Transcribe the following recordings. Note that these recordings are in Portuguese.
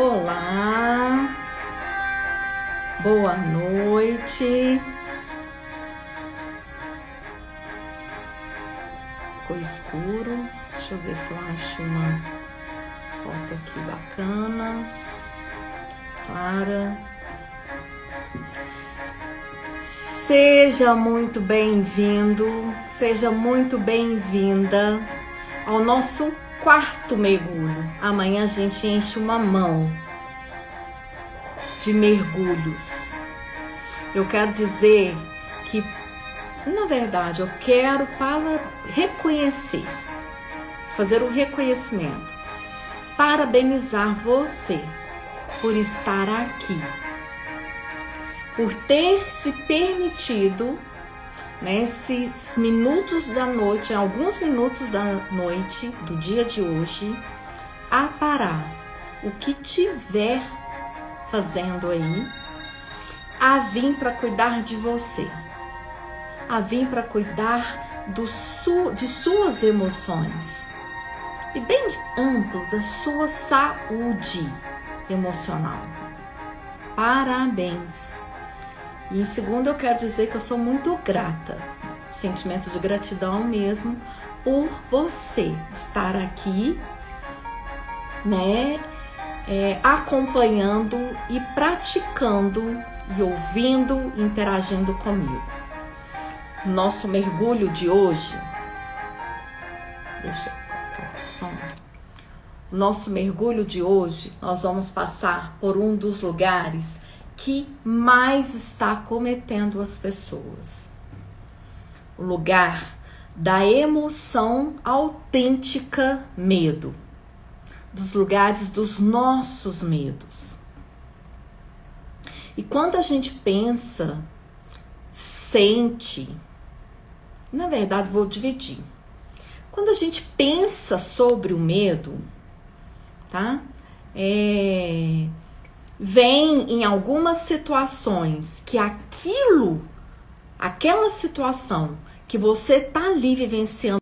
Olá, boa noite. Ficou escuro, deixa eu ver se eu acho uma foto aqui bacana, clara. Seja muito bem-vindo, seja muito bem-vinda ao nosso quarto mergulho. Amanhã a gente enche uma mão de mergulhos. Eu quero dizer que, na verdade, eu quero para reconhecer, fazer um reconhecimento, parabenizar você por estar aqui, por ter se permitido, nesses minutos da noite, alguns minutos da noite do dia de hoje, a parar o que tiver fazendo aí, a vir para cuidar de você, a vir para cuidar de suas emoções e bem amplo da sua saúde emocional. Parabéns! E em segundo, eu quero dizer que eu sou muito grata, sentimento de gratidão mesmo, por você estar aqui, acompanhando e praticando e ouvindo, interagindo comigo. Nosso mergulho de hoje, deixa eu colocar o som. Nosso mergulho de hoje, nós vamos passar por um dos lugares que mais está cometendo as pessoas. O lugar da emoção autêntica medo. Dos lugares dos nossos medos. E quando a gente pensa, sente, na verdade vou dividir. Quando a gente pensa sobre o medo, tá? Vem em algumas situações que aquela situação que você tá ali vivenciando,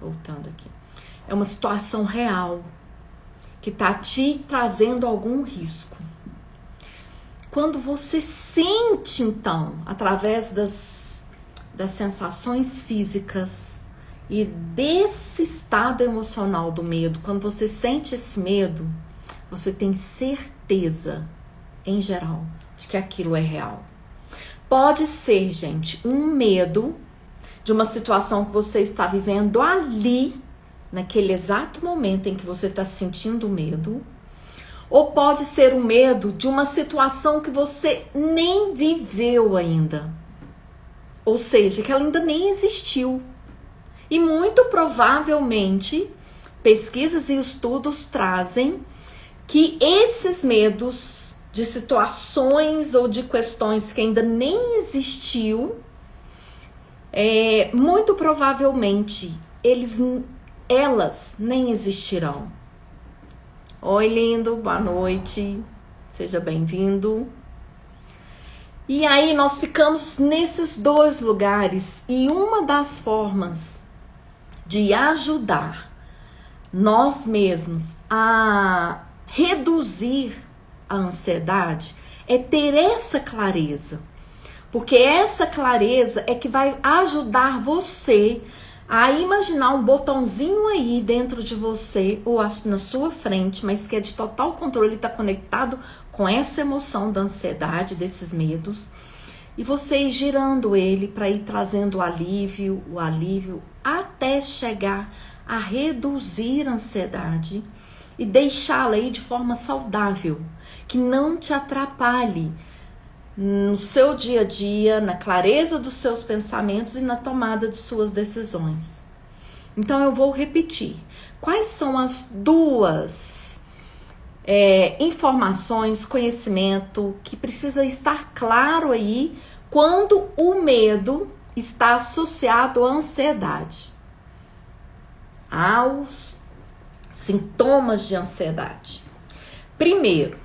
voltando aqui, é uma situação real que tá te trazendo algum risco. Quando você sente, então, através das sensações físicas e desse estado emocional do medo, quando você sente esse medo, você tem certeza, em geral, de que aquilo é real. Pode ser, gente, um medo de uma situação que você está vivendo ali, naquele exato momento em que você está sentindo medo, ou pode ser um medo de uma situação que você nem viveu ainda. Ou seja, que ela ainda nem existiu. E muito provavelmente, pesquisas e estudos trazem que esses medos de situações ou de questões que ainda nem existiu, muito provavelmente elas nem existirão. Oi, lindo, boa noite, seja bem-vindo. E aí nós ficamos nesses dois lugares, e uma das formas de ajudar nós mesmos a reduzir a ansiedade é ter essa clareza, porque essa clareza é que vai ajudar você a imaginar um botãozinho aí dentro de você ou na sua frente, mas que é de total controle, está conectado com essa emoção da ansiedade, desses medos, e você ir girando ele para ir trazendo o alívio, até chegar a reduzir a ansiedade e deixá-la aí de forma saudável, que não te atrapalhe no seu dia a dia, na clareza dos seus pensamentos e na tomada de suas decisões. Então eu vou repetir. Quais são as duas informações, conhecimento que precisa estar claro aí quando o medo está associado à ansiedade, aos sintomas de ansiedade? Primeiro,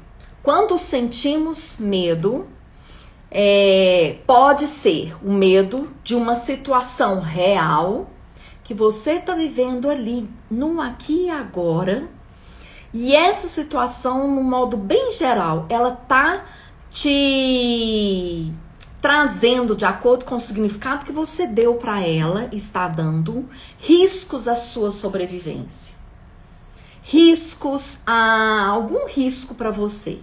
quando sentimos medo, pode ser o medo de uma situação real que você está vivendo ali, no aqui e agora, e essa situação, no modo bem geral, ela tá te trazendo, de acordo com o significado que você deu para ela, está dando riscos à sua sobrevivência. Algum risco para você.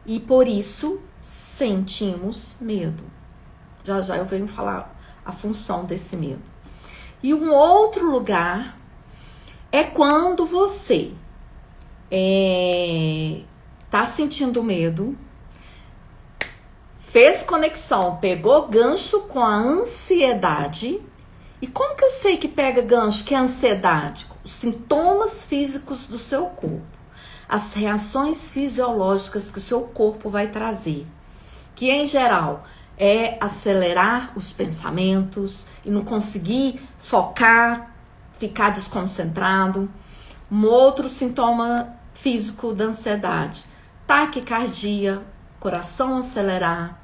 E por isso sentimos medo. Já já eu venho falar a função desse medo. E um outro lugar é quando você tá sentindo medo, fez conexão, pegou gancho com a ansiedade. E como que eu sei que pega gancho, que é ansiedade? Os sintomas físicos do seu corpo, as reações fisiológicas que o seu corpo vai trazer, que em geral é acelerar os pensamentos e não conseguir focar, ficar desconcentrado. Um outro sintoma físico da ansiedade, taquicardia, coração acelerar.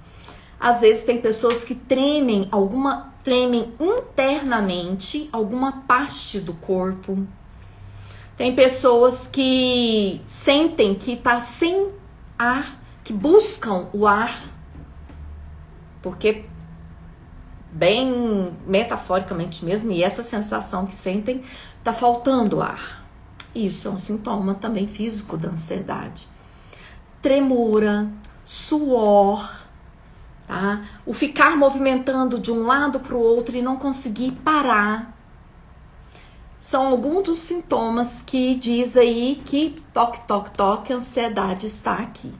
Às vezes tem pessoas que tremem internamente alguma parte do corpo. Tem pessoas que sentem que tá sem ar, que buscam o ar, porque bem metaforicamente mesmo, e essa sensação que sentem, tá faltando ar. Isso é um sintoma também físico da ansiedade. Tremura, suor, tá? O ficar movimentando de um lado para o outro e não conseguir parar. São alguns dos sintomas que diz aí que toque, toque, toque, a ansiedade está aqui.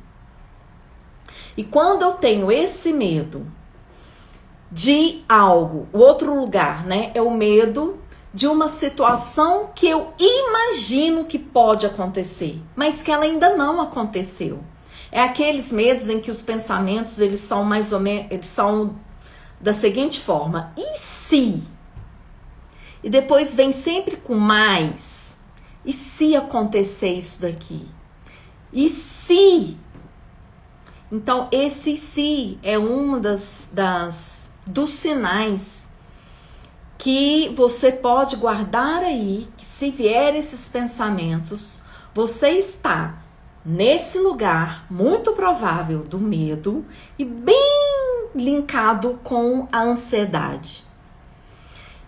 E quando eu tenho esse medo de algo, o outro lugar, né, é o medo de uma situação que eu imagino que pode acontecer, mas que ela ainda não aconteceu. É aqueles medos em que os pensamentos, eles são mais ou menos, eles são da seguinte forma: e se? E depois vem sempre com mais. E se acontecer isso daqui? E se? Então, esse se é um dos sinais que você pode guardar aí, que se vier esses pensamentos, você está nesse lugar muito provável do medo e bem linkado com a ansiedade.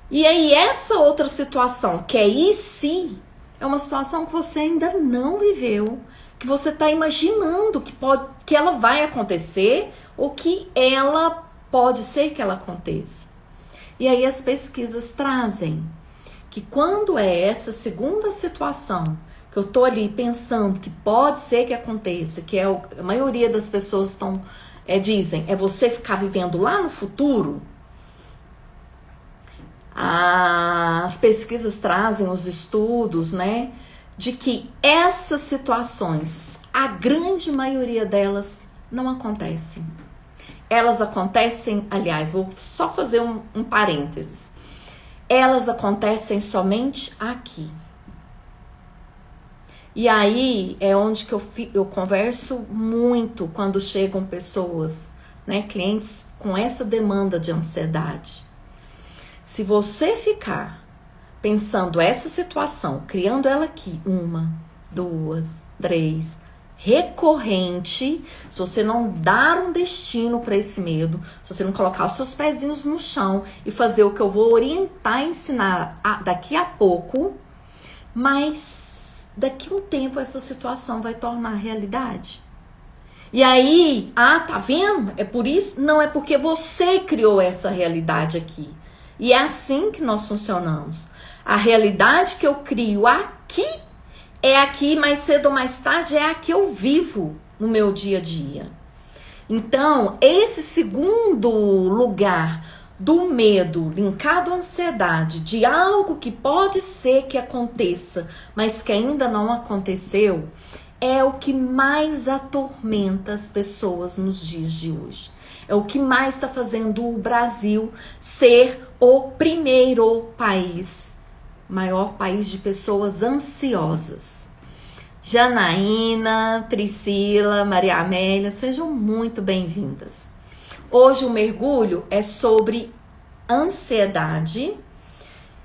E aí essa outra situação, que é e se, é uma situação que você ainda não viveu, que você está imaginando que ela vai acontecer ou que ela pode ser que ela aconteça. E aí as pesquisas trazem que quando é essa segunda situação, que eu tô ali pensando que pode ser que aconteça, que a maioria das pessoas dizem, é você ficar vivendo lá no futuro. As pesquisas trazem os estudos, né, de que essas situações, a grande maioria delas não acontecem. Elas acontecem, aliás, vou só fazer um parênteses. Elas acontecem somente aqui. E aí é onde que eu converso muito quando chegam pessoas, né, clientes com essa demanda de ansiedade. Se você ficar pensando essa situação, criando ela aqui, 1, 2, 3, recorrente, se você não dar um destino para esse medo, se você não colocar os seus pezinhos no chão e fazer o que eu vou orientar e ensinar daqui a pouco, mas daqui a um tempo essa situação vai tornar realidade. E aí, tá vendo? É por isso? Não, é porque você criou essa realidade aqui. E é assim que nós funcionamos. A realidade que eu crio aqui é aqui, mais cedo ou mais tarde, é a que eu vivo no meu dia a dia. Então, esse segundo lugar do medo linkado à ansiedade, de algo que pode ser que aconteça, mas que ainda não aconteceu, é o que mais atormenta as pessoas nos dias de hoje. É o que mais está fazendo o Brasil ser o primeiro país, maior país de pessoas ansiosas. Janaína, Priscila, Maria Amélia, sejam muito bem-vindas. Hoje o mergulho é sobre ansiedade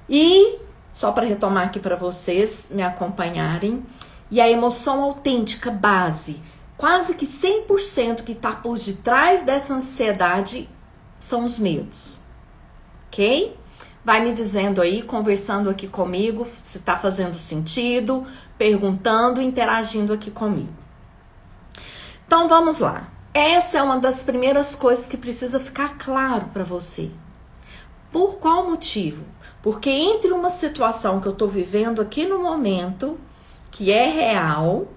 e, só para retomar aqui para vocês me acompanharem, e a emoção autêntica base, quase que 100% que está por detrás dessa ansiedade são os medos, ok? Vai me dizendo aí, conversando aqui comigo, se está fazendo sentido, perguntando, interagindo aqui comigo. Então vamos lá. Essa é uma das primeiras coisas que precisa ficar claro para você. Por qual motivo? Porque entre uma situação que eu estou vivendo aqui no momento, que é real,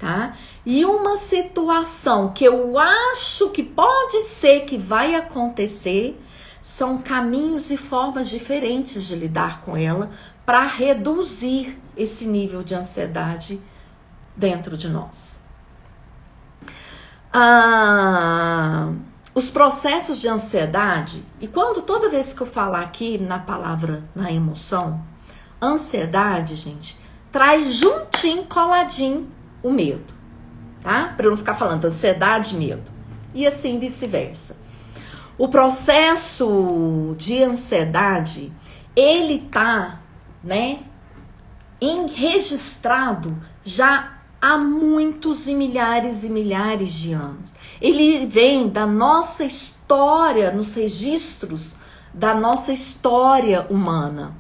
tá? E uma situação que eu acho que pode ser que vai acontecer, são caminhos e formas diferentes de lidar com ela para reduzir esse nível de ansiedade dentro de nós. Os processos de ansiedade, e toda vez que eu falar aqui na palavra, na emoção, ansiedade, gente, traz juntinho, coladinho, o medo, tá? Para eu não ficar falando ansiedade e medo. E assim vice-versa. O processo de ansiedade, ele tá, né, registrado já há muitos e milhares de anos. Ele vem da nossa história, nos registros da nossa história humana,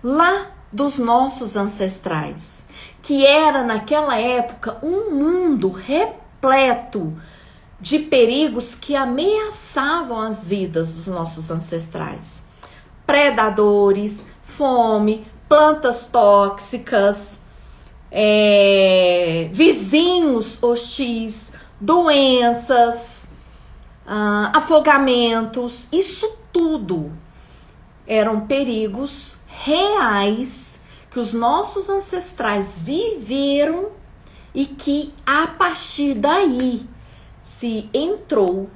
lá dos nossos ancestrais, que era naquela época um mundo repleto de perigos que ameaçavam as vidas dos nossos ancestrais. Predadores, fome, plantas tóxicas, vizinhos hostis, doenças, afogamentos, isso tudo eram perigos reais que os nossos ancestrais viveram e que a partir daí se entrou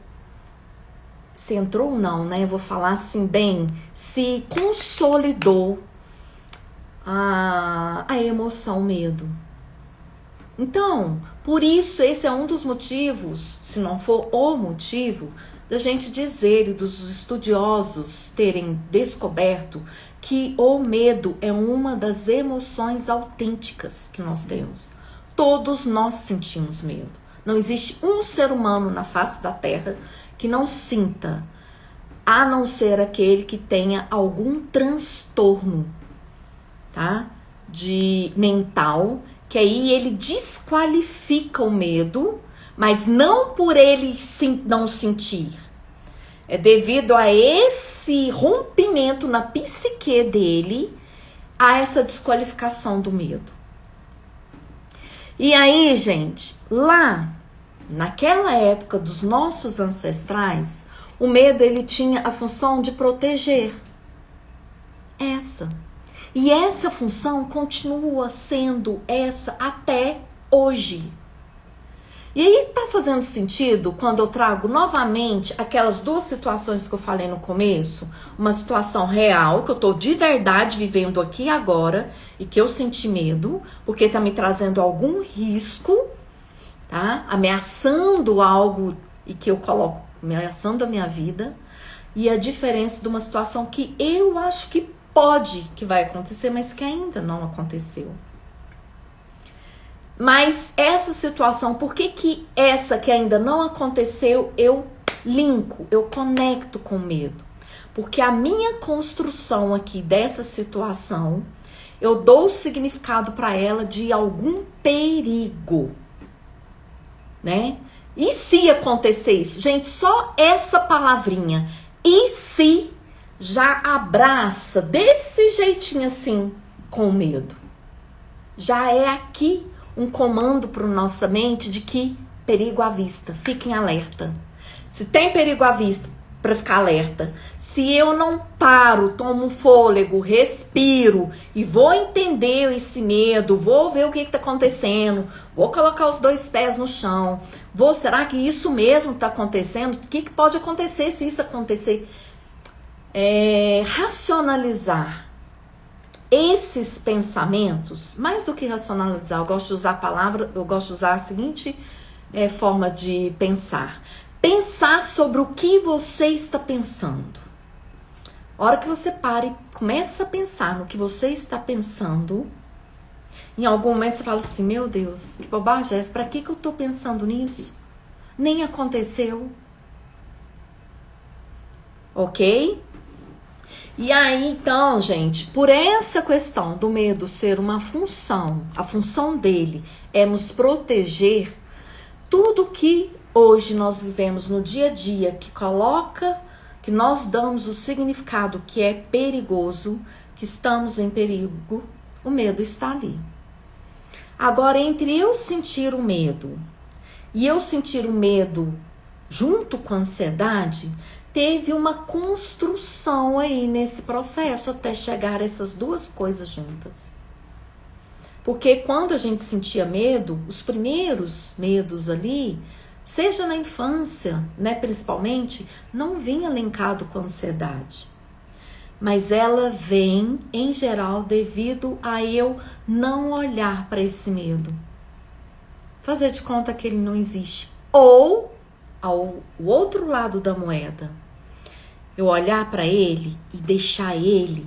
não, né? Eu vou falar assim bem, se consolidou a emoção, o medo. Então, por isso, esse é um dos motivos, se não for o motivo, da gente dizer e dos estudiosos terem descoberto que o medo é uma das emoções autênticas que nós temos. Todos nós sentimos medo. Não existe um ser humano na face da Terra que não sinta, a não ser aquele que tenha algum transtorno, tá? De mental, que aí ele desqualifica o medo, mas não por ele não sentir. É devido a esse rompimento na psique dele, a essa desqualificação do medo. E aí, gente, lá, naquela época dos nossos ancestrais, o medo ele tinha a função de proteger. E essa função continua sendo essa até hoje. E aí tá fazendo sentido quando eu trago novamente aquelas duas situações que eu falei no começo? Uma situação real, que eu tô de verdade vivendo aqui agora e que eu senti medo, porque tá me trazendo algum risco, tá? Ameaçando algo e que eu coloco, ameaçando a minha vida. E a diferença de uma situação que eu acho que que vai acontecer, mas que ainda não aconteceu. Mas essa situação, por que essa que ainda não aconteceu, eu linko, eu conecto com medo? Porque a minha construção aqui dessa situação, eu dou significado para ela de algum perigo, né? E se acontecer isso? Gente, só essa palavrinha, e se, já abraça desse jeitinho assim com o medo. Já é aqui um comando para nossa mente de que perigo à vista, fiquem alerta. Se tem perigo à vista, para ficar alerta. Se eu não paro, tomo um fôlego, respiro e vou entender esse medo, vou ver o que está acontecendo, vou colocar os 2 pés no chão, será que isso mesmo está acontecendo? O que pode acontecer se isso acontecer? Racionalizar esses pensamentos, mais do que racionalizar, eu gosto de usar a palavra, eu gosto de usar a seguinte forma de pensar. Pensar sobre o que você está pensando. A hora que você para e começa a pensar no que você está pensando, em algum momento você fala assim, meu Deus, que bobagem é essa? Pra que eu tô pensando nisso? Nem aconteceu. Ok? E aí, então, gente, por essa questão do medo ser uma função, a função dele é nos proteger, tudo que hoje nós vivemos no dia a dia que nós damos o significado que é perigoso, que estamos em perigo, o medo está ali. Agora, entre eu sentir o medo e eu sentir o medo junto com a ansiedade, teve uma construção aí nesse processo até chegar a essas 2 coisas juntas. Porque quando a gente sentia medo, os primeiros medos ali, seja na infância, né, principalmente, não vinha linkado com ansiedade. Mas ela vem, em geral, devido a eu não olhar para esse medo. Fazer de conta que ele não existe. Ou, ao outro lado da moeda, eu olhar para ele e deixar ele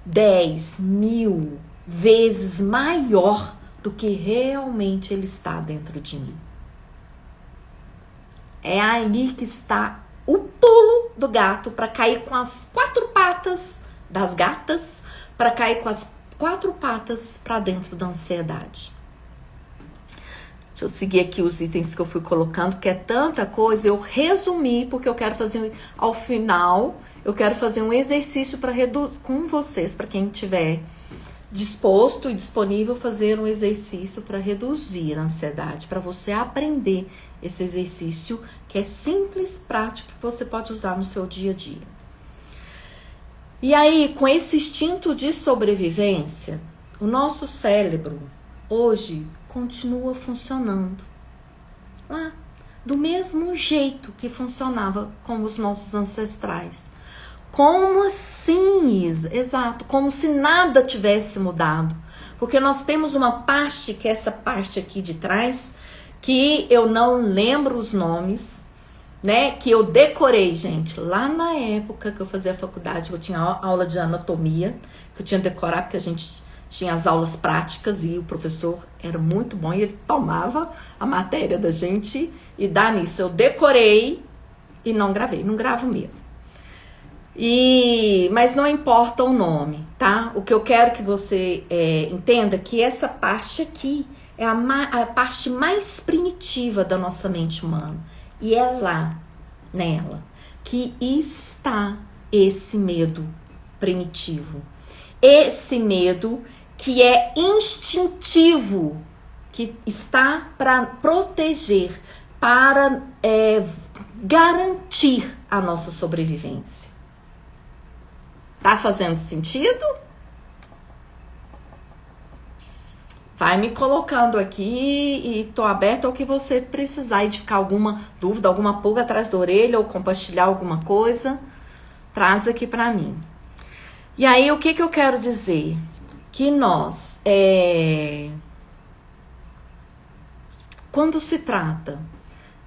10.000 vezes maior do que realmente ele está dentro de mim. É aí que está o pulo do gato para cair com as 4 patas das gatas, para cair com as 4 patas para dentro da ansiedade. Deixa eu seguir aqui os itens que eu fui colocando, que é tanta coisa. Eu resumi, porque eu quero fazer, ao final, eu quero fazer um exercício para reduzir com vocês, para quem tiver disposto e disponível, fazer um exercício para reduzir a ansiedade, para você aprender esse exercício que é simples, prático, que você pode usar no seu dia a dia. E aí, com esse instinto de sobrevivência, o nosso cérebro hoje continua funcionando lá, do mesmo jeito que funcionava com os nossos ancestrais. Como assim? Exato, como se nada tivesse mudado. Porque nós temos uma parte, que é essa parte aqui de trás, que eu não lembro os nomes, né? Que eu decorei, gente, lá na época que eu fazia faculdade, eu tinha aula de anatomia, que eu tinha que decorar, porque a gente tinha as aulas práticas e o professor era muito bom e ele tomava a matéria da gente e dá nisso. Eu decorei e não gravei, não gravo mesmo. Mas não importa o nome, tá? O que eu quero que você entenda é que essa parte aqui é a parte mais primitiva da nossa mente humana. E é lá, nela, que está esse medo primitivo. Esse medo que é instintivo, que está para proteger, para garantir a nossa sobrevivência. Tá fazendo sentido? Vai me colocando aqui e tô aberta ao que você precisar, e de ficar alguma dúvida, alguma pulga atrás da orelha ou compartilhar alguma coisa, traz aqui pra mim. E aí, o que eu quero dizer? Que nós, quando se trata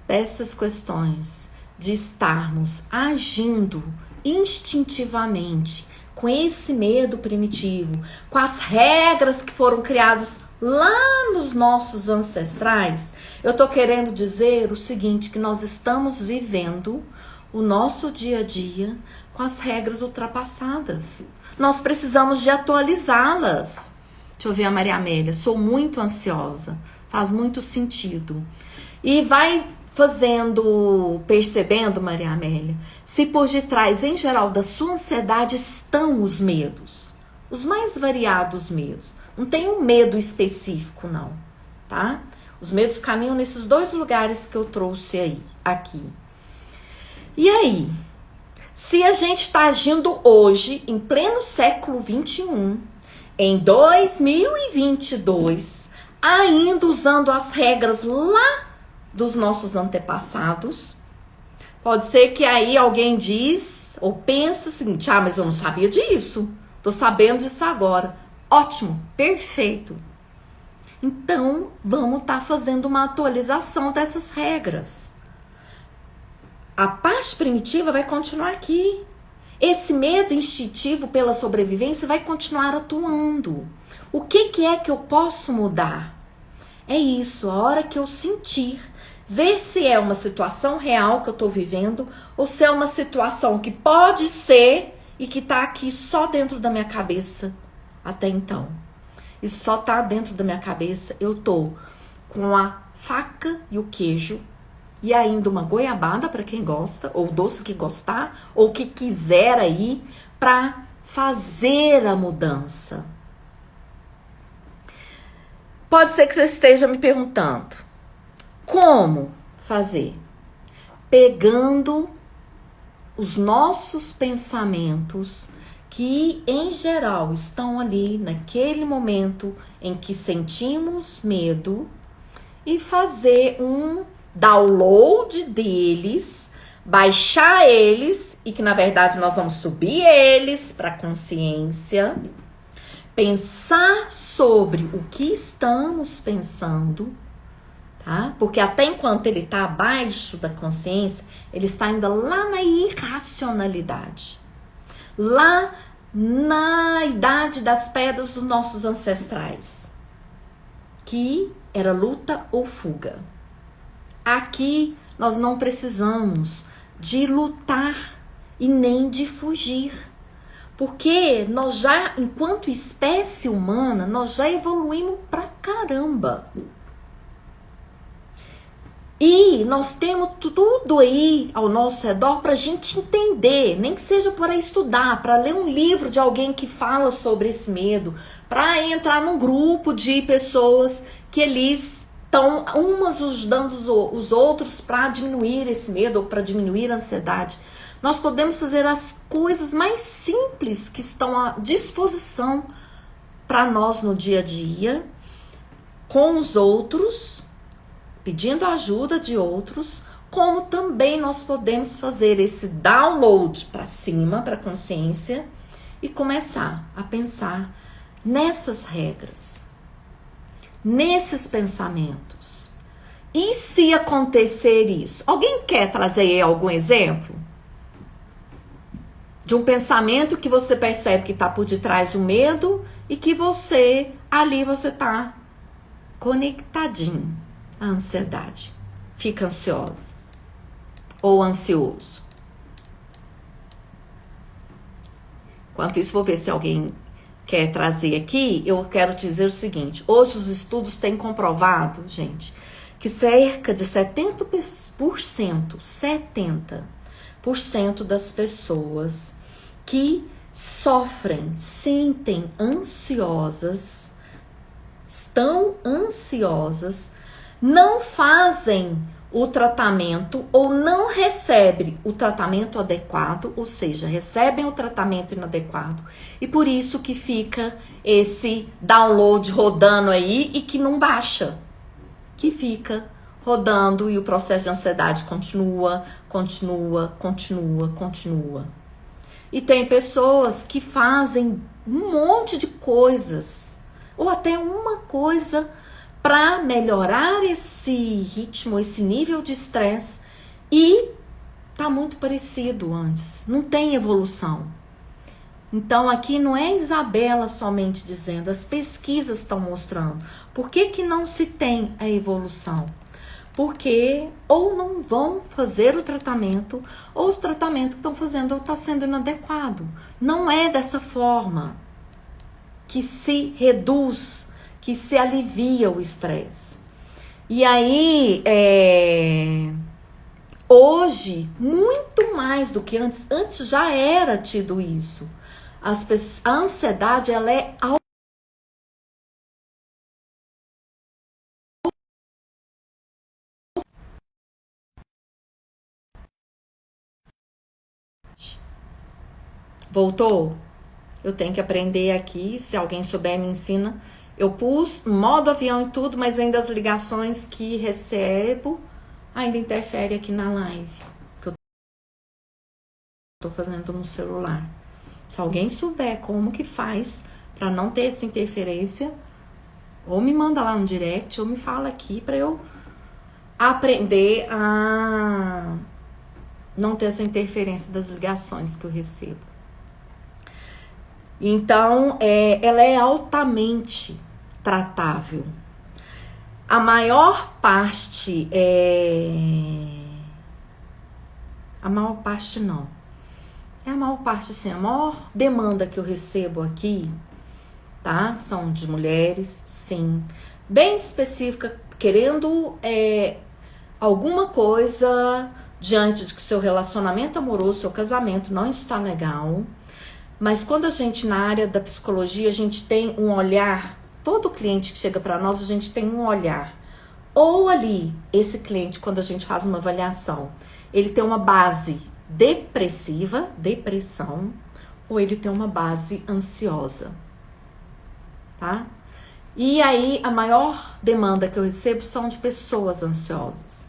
dessas questões de estarmos agindo instintivamente, com esse medo primitivo, com as regras que foram criadas lá nos nossos ancestrais, eu tô querendo dizer o seguinte, que nós estamos vivendo o nosso dia a dia com as regras ultrapassadas. Nós precisamos de atualizá-las. Deixa eu ver a Maria Amélia, sou muito ansiosa, faz muito sentido. E vai percebendo, Maria Amélia, se por detrás, em geral, da sua ansiedade estão os medos, os mais variados medos. Não tem um medo específico, não, tá? Os medos caminham nesses dois lugares que eu trouxe aqui. E aí, se a gente está agindo hoje, em pleno século XXI, em 2022, ainda usando as regras lá dos nossos antepassados, pode ser que aí alguém diz ou pensa o seguinte: ah, mas eu não sabia disso, tô sabendo disso agora. Ótimo, perfeito. Então, vamos estar fazendo uma atualização dessas regras. A parte primitiva vai continuar aqui. Esse medo instintivo pela sobrevivência vai continuar atuando. O que é que eu posso mudar? É isso, a hora que eu sentir, ver se é uma situação real que eu estou vivendo ou se é uma situação que pode ser e que está aqui só dentro da minha cabeça até então. E só tá dentro da minha cabeça, eu tô com a faca e o queijo e ainda uma goiabada para quem gosta, ou doce que gostar, ou que quiser aí, para fazer a mudança. Pode ser que você esteja me perguntando, como fazer? Pegando os nossos pensamentos, que em geral estão ali naquele momento em que sentimos medo, e fazer um download deles, baixar eles, e que na verdade nós vamos subir eles para a consciência, pensar sobre o que estamos pensando, tá? Porque até enquanto ele está abaixo da consciência, ele está ainda lá na irracionalidade. Lá na idade das pedras dos nossos ancestrais, que era luta ou fuga. Aqui nós não precisamos de lutar e nem de fugir, porque nós já, enquanto espécie humana, nós já evoluímos pra caramba. E nós temos tudo aí ao nosso redor para a gente entender, nem que seja para estudar, para ler um livro de alguém que fala sobre esse medo, para entrar num grupo de pessoas que eles estão umas ajudando os outros para diminuir esse medo ou para diminuir a ansiedade. Nós podemos fazer as coisas mais simples que estão à disposição para nós no dia a dia, com os outros, pedindo a ajuda de outros, como também nós podemos fazer esse download para cima, para a consciência, e começar a pensar nessas regras, nesses pensamentos. E se acontecer isso? Alguém quer trazer aí algum exemplo? De um pensamento que você percebe que está por detrás do medo e que você está conectadinho. A ansiedade. Fica ansiosa. Ou ansioso. Enquanto isso, vou ver se alguém quer trazer aqui. Eu quero dizer o seguinte. Hoje os estudos têm comprovado, gente, que cerca de 70% das pessoas que sofrem, sentem ansiosas, estão ansiosas, não fazem o tratamento ou não recebem o tratamento adequado, ou seja, recebem o tratamento inadequado, e por isso que fica esse download rodando aí e que não baixa, que fica rodando e o processo de ansiedade continua. E tem pessoas que fazem um monte de coisas, ou até uma coisa, para melhorar esse ritmo, esse nível de estresse, e tá muito parecido antes, não tem evolução. Então aqui não é Isabela somente dizendo, as pesquisas estão mostrando. Por que não se tem a evolução? Porque ou não vão fazer o tratamento, ou os tratamentos que estão fazendo está sendo inadequado. Não é dessa forma que se reduz, que se alivia o estresse. E aí, Hoje, muito mais do que antes. Antes já era tido isso. A ansiedade, ela é Voltou? Eu tenho que aprender aqui. Se alguém souber, me ensina. Eu pus modo avião e tudo, mas ainda as ligações que recebo ainda interfere aqui na live que eu tô fazendo no celular. Se alguém souber como que faz para não ter essa interferência, ou me manda lá no direct, ou me fala aqui para eu aprender a não ter essa interferência das ligações que eu recebo. Então, ela é altamente tratável. A maior parte A maior parte não. A maior parte, sim. A maior demanda que eu recebo aqui, tá? São de mulheres, sim. Bem específica, querendo alguma coisa diante de que seu relacionamento amoroso, seu casamento não está legal. Mas quando a gente, na área da psicologia, a gente tem um olhar, todo cliente que chega para nós, a gente tem um olhar. Ou ali, esse cliente, quando a gente faz uma avaliação, ele tem uma base depressiva, depressão, ou ele tem uma base ansiosa, tá? E aí, a maior demanda que eu recebo são de pessoas ansiosas.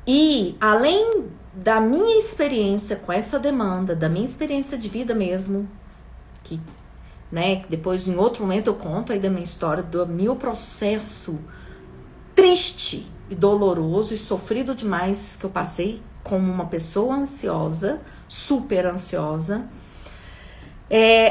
E, além da minha experiência com essa demanda, da minha experiência de vida mesmo, que, né, depois em outro momento eu conto aí da minha história, do meu processo triste e doloroso e sofrido demais que eu passei como uma pessoa ansiosa, super ansiosa.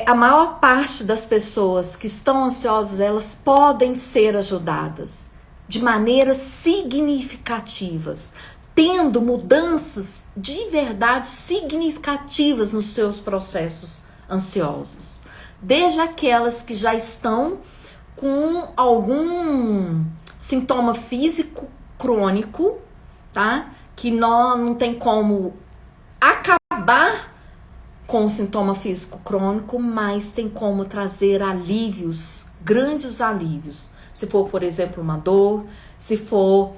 A maior parte das pessoas que estão ansiosas, elas podem ser ajudadas de maneiras significativas, tendo mudanças de verdade significativas nos seus processos ansiosos. Desde aquelas que já estão com algum sintoma físico crônico, tá? Que não tem como acabar com o sintoma físico crônico, mas tem como trazer alívios, grandes alívios. Se for, por exemplo, uma dor, se for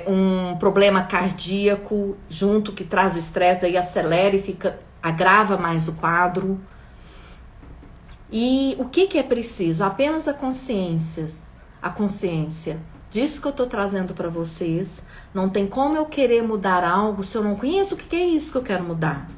um problema cardíaco junto que traz o estresse, aí acelera e agrava mais o quadro. E o que é preciso? Apenas a consciência disso que eu tô trazendo para vocês. Não tem como eu querer mudar algo se eu não conheço o que é isso que eu quero mudar.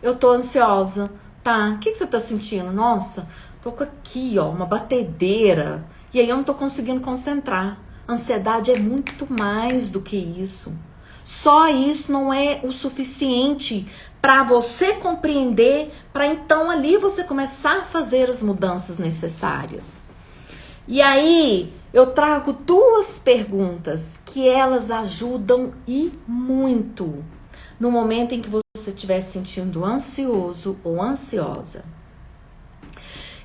Eu tô ansiosa, tá? O que você tá sentindo? Nossa, tô com aqui, ó, uma batedeira. E aí eu não tô conseguindo concentrar. Ansiedade é muito mais do que isso. Só isso não é o suficiente para você compreender, para então ali você começar a fazer as mudanças necessárias. E aí eu trago duas perguntas que elas ajudam e muito no momento em que você estiver se sentindo ansioso ou ansiosa.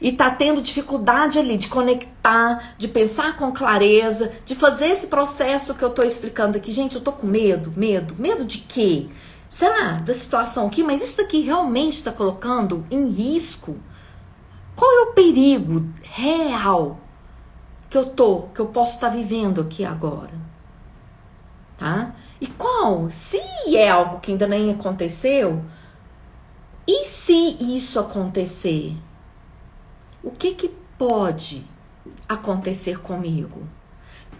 E tá tendo dificuldade ali de conectar, de pensar com clareza, de fazer esse processo que eu tô explicando aqui. Gente, eu tô com medo. Medo de quê? Será da situação aqui? Mas isso aqui realmente está colocando em risco? Qual é o perigo real que eu posso estar vivendo aqui agora? Tá? E se é algo que ainda nem aconteceu, e se isso acontecer? O que pode acontecer comigo?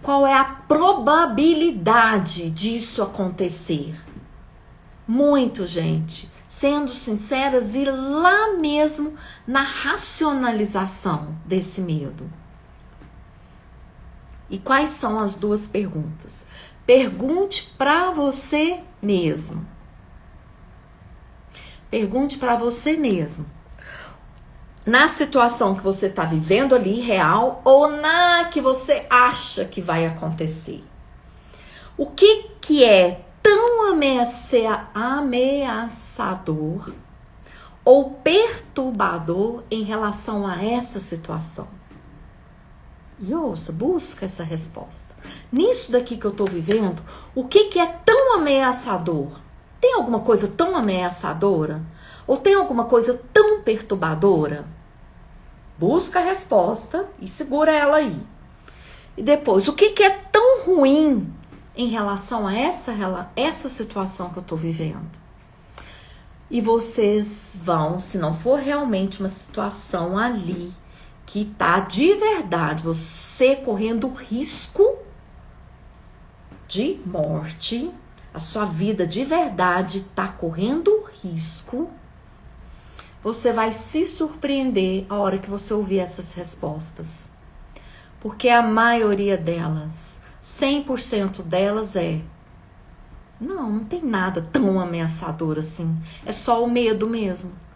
Qual é a probabilidade disso acontecer? Muito, gente. Sendo sinceras, ir lá mesmo na racionalização desse medo. E quais são as duas perguntas? Pergunte para você mesmo. Pergunte para você mesmo. Na situação que você está vivendo ali, real, ou na que você acha que vai acontecer. O que é tão ameaçador ou perturbador em relação a essa situação? E ouça, busca essa resposta. Nisso daqui que eu estou vivendo, o que é tão ameaçador? Tem alguma coisa tão ameaçadora? Ou tem alguma coisa tão perturbadora? Busca a resposta e segura ela aí. E depois, o que é tão ruim em relação a essa situação que eu estou vivendo? E vocês vão, se não for realmente uma situação ali que tá de verdade, você correndo risco de morte, a sua vida de verdade tá correndo risco, você vai se surpreender a hora que você ouvir essas respostas. Porque a maioria delas, 100% delas não tem nada tão ameaçador assim. É só o medo mesmo.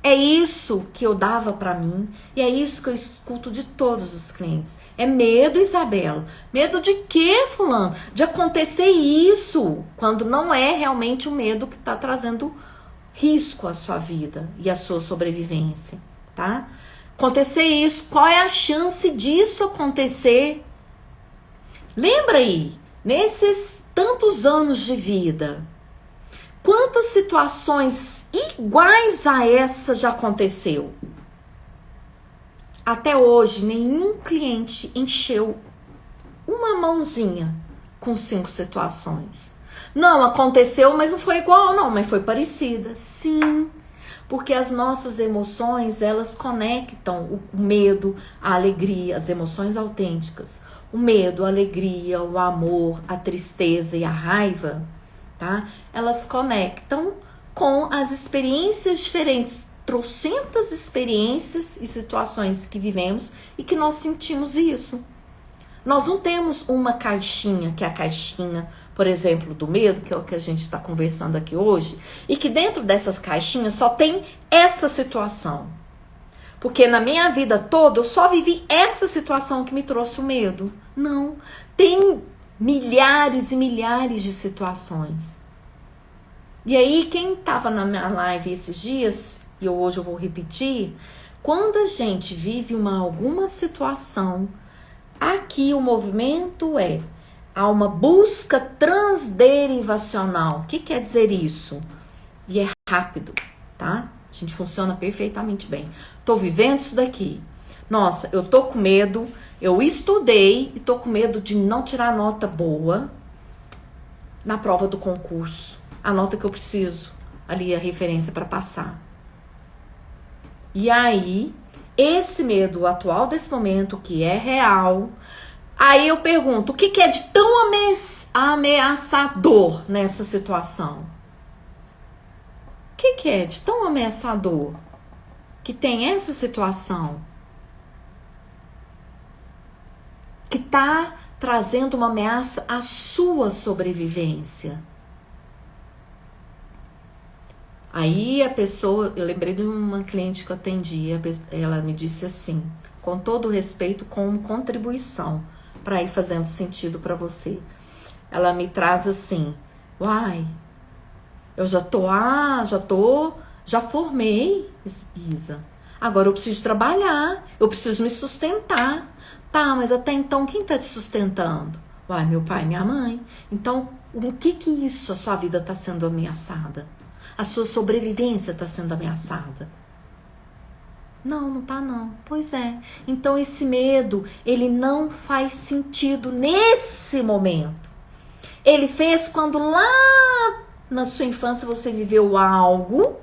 É isso que eu dava pra mim e é isso que eu escuto de todos os clientes. É medo, Isabela. Medo de quê, fulano? De acontecer isso, quando não é realmente o medo que tá trazendo risco à sua vida e à sua sobrevivência, tá? Acontecer isso, qual é a chance disso acontecer? Lembra aí, nesses tantos anos de vida, quantas situações iguais a essa já aconteceu? Até hoje, nenhum cliente encheu uma mãozinha com 5 situações. Não, aconteceu, mas não foi igual, não, mas foi parecida. Sim, porque as nossas emoções, elas conectam o medo, a alegria, as emoções autênticas. O medo, a alegria, o amor, a tristeza e a raiva, tá? Elas conectam com as experiências diferentes, trocentas experiências e situações que vivemos e que nós sentimos isso. Nós não temos uma caixinha, que é a caixinha, por exemplo, do medo, que é o que a gente está conversando aqui hoje, e que dentro dessas caixinhas só tem essa situação. Porque na minha vida toda eu só vivi essa situação que me trouxe o medo. Não, tem milhares e milhares de situações. E aí, quem estava na minha live esses dias, e hoje eu vou repetir, quando a gente vive alguma situação, aqui o movimento há uma busca transderivacional. O que quer dizer isso? E é rápido, tá? A gente funciona perfeitamente bem. Tô vivendo isso daqui. Nossa, eu tô com medo, eu estudei e tô com medo de não tirar nota boa na prova do concurso. A nota que eu preciso, ali a referência para passar. E aí, esse medo atual desse momento, que é real, aí eu pergunto, o que é de tão ameaçador nessa situação? O que é de tão ameaçador que tem essa situação? Que tá trazendo uma ameaça à sua sobrevivência? Aí a pessoa, eu lembrei de uma cliente que eu atendi, ela me disse assim, com todo respeito, com contribuição, para ir fazendo sentido para você. Ela me traz assim, uai, eu já formei, Isa. Agora eu preciso trabalhar, eu preciso me sustentar. Tá, mas até então quem tá te sustentando? Uai, meu pai e minha mãe. Então, o que isso a sua vida tá sendo ameaçada? A sua sobrevivência está sendo ameaçada? Não tá não. Pois é. Então esse medo, ele não faz sentido nesse momento. Ele fez quando lá na sua infância você viveu algo.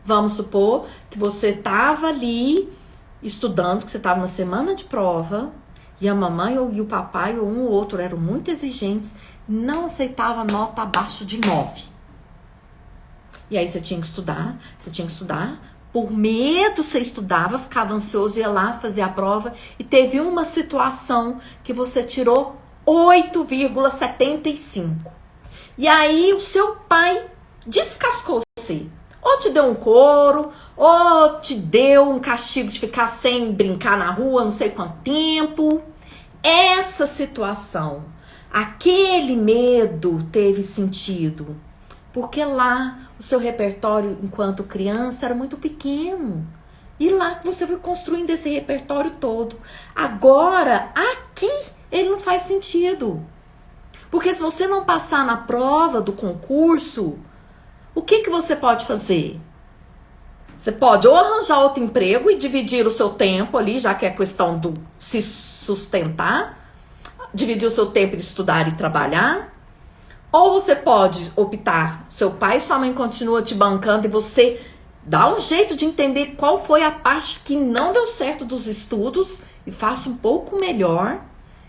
Vamos supor que você estava ali estudando, que você estava na semana de prova, e a mamãe e o papai, ou um ou outro, eram muito exigentes, não aceitava nota abaixo de 9. E aí você tinha que estudar, por medo você estudava, ficava ansioso, ia lá fazer a prova, e teve uma situação que você tirou 8,75. E aí o seu pai descascou você. Ou te deu um couro, ou te deu um castigo de ficar sem brincar na rua não sei quanto tempo. Essa situação, aquele medo teve sentido. Porque lá o seu repertório enquanto criança era muito pequeno. E lá que você vai construindo esse repertório todo. Agora, aqui, ele não faz sentido. Porque se você não passar na prova do concurso, o que você pode fazer? Você pode ou arranjar outro emprego e dividir o seu tempo ali, já que é questão do se sustentar, dividir o seu tempo de estudar e trabalhar. Ou você pode optar, seu pai e sua mãe continuam te bancando e você dá um jeito de entender qual foi a parte que não deu certo dos estudos e faça um pouco melhor.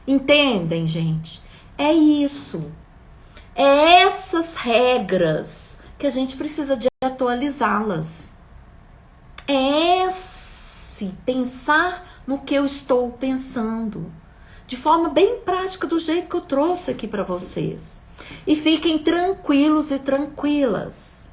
Entendem, gente? É isso. É essas regras que a gente precisa de atualizá-las. É esse pensar no que eu estou pensando. De forma bem prática, do jeito que eu trouxe aqui para vocês. E fiquem tranquilos e tranquilas.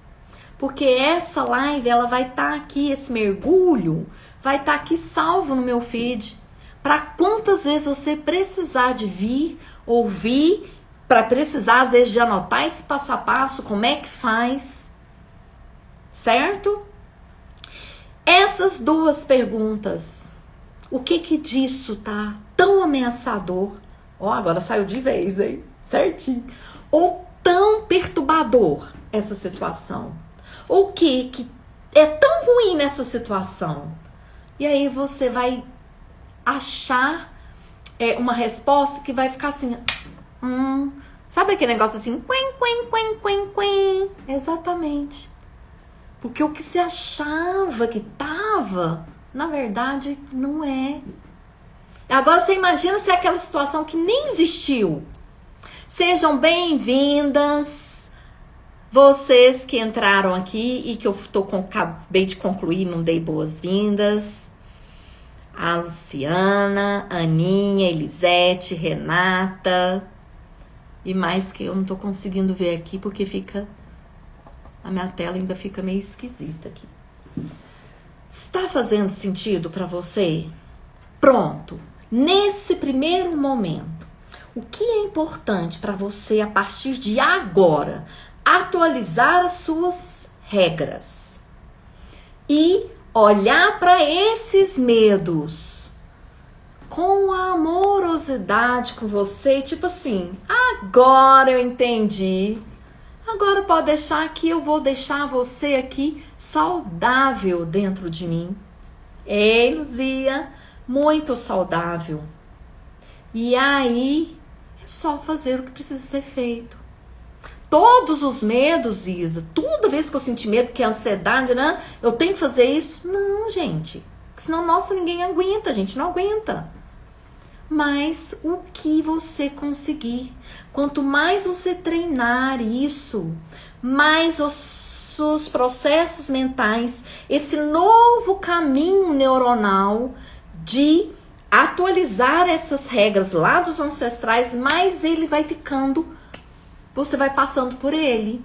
Porque essa live, ela vai estar aqui, esse mergulho, vai estar aqui salvo no meu feed. Para quantas vezes você precisar de vir, ouvir, para precisar às vezes de anotar esse passo a passo, como é que faz. Certo? Essas duas perguntas, o que disso tá tão ameaçador? Ó, agora saiu de vez, hein? Certinho. Ou tão perturbador essa situação? Ou o que é tão ruim nessa situação? E aí você vai achar uma resposta que vai ficar assim, sabe aquele negócio assim, quen, quen, quen, quen, quen. Exatamente. Porque o que você achava que tava, na verdade, não é. Agora você imagina se é aquela situação que nem existiu. Sejam bem-vindas, vocês que entraram aqui e que eu acabei de concluir, não dei boas-vindas. A Luciana, Aninha, Elisete, Renata e mais que eu não tô conseguindo ver aqui porque a minha tela ainda fica meio esquisita aqui. Tá fazendo sentido para você? Pronto. Nesse primeiro momento, o que é importante para você a partir de agora? Atualizar as suas regras e olhar para esses medos com a amorosidade com você, tipo assim, agora eu entendi. Agora pode deixar que eu vou deixar você aqui saudável dentro de mim. Ei, Luzia, muito saudável. E aí é só fazer o que precisa ser feito. Todos os medos, Isa, toda vez que eu sentir medo, que é ansiedade, né? Eu tenho que fazer isso? Não, gente. Senão, nossa, ninguém aguenta, a gente não aguenta. Mas o que você conseguir. Quanto mais você treinar isso, mais os seus processos mentais, esse novo caminho neuronal de atualizar essas regras lá dos ancestrais, mais ele vai ficando, você vai passando por ele.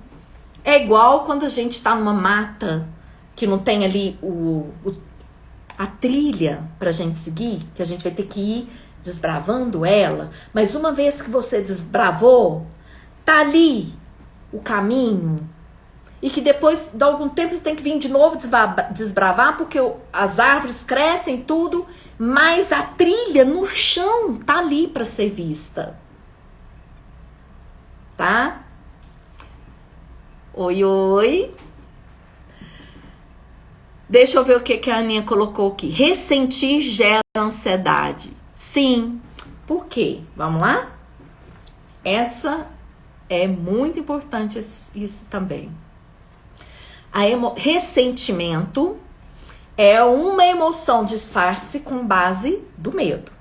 É igual quando a gente tá numa mata que não tem ali a trilha pra gente seguir, que a gente vai ter que ir desbravando ela, mas uma vez que você desbravou, tá ali o caminho, e que depois de algum tempo você tem que vir de novo desbravar, porque as árvores crescem tudo, mas a trilha no chão tá ali para ser vista. Tá? Oi, oi. Deixa eu ver o que a Aninha colocou aqui. Ressentir gera ansiedade. Sim. Por quê? Vamos lá? Essa é muito importante, isso também. Ressentimento é uma emoção disfarce com base do medo.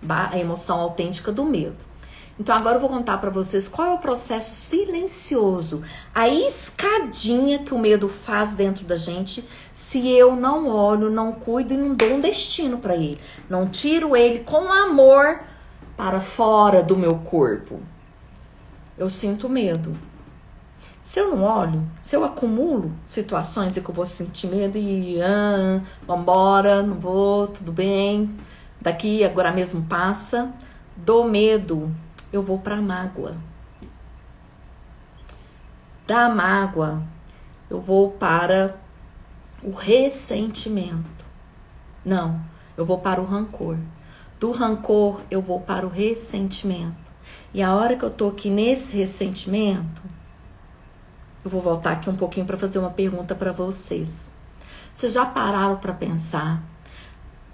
A emoção autêntica do medo. Então agora eu vou contar para vocês qual é o processo silencioso, a escadinha que o medo faz dentro da gente se eu não olho, não cuido e não dou um destino para ele. Não tiro ele com amor para fora do meu corpo. Eu sinto medo. Se eu não olho, se eu acumulo situações em que eu vou sentir medo e vambora, não vou, tudo bem, daqui agora mesmo passa, do medo eu vou para a mágoa. Da mágoa eu vou para o ressentimento. Não, eu vou para o rancor. Do rancor, eu vou para o ressentimento. E a hora que eu tô aqui nesse ressentimento, eu vou voltar aqui um pouquinho para fazer uma pergunta para vocês. Vocês já pararam para pensar,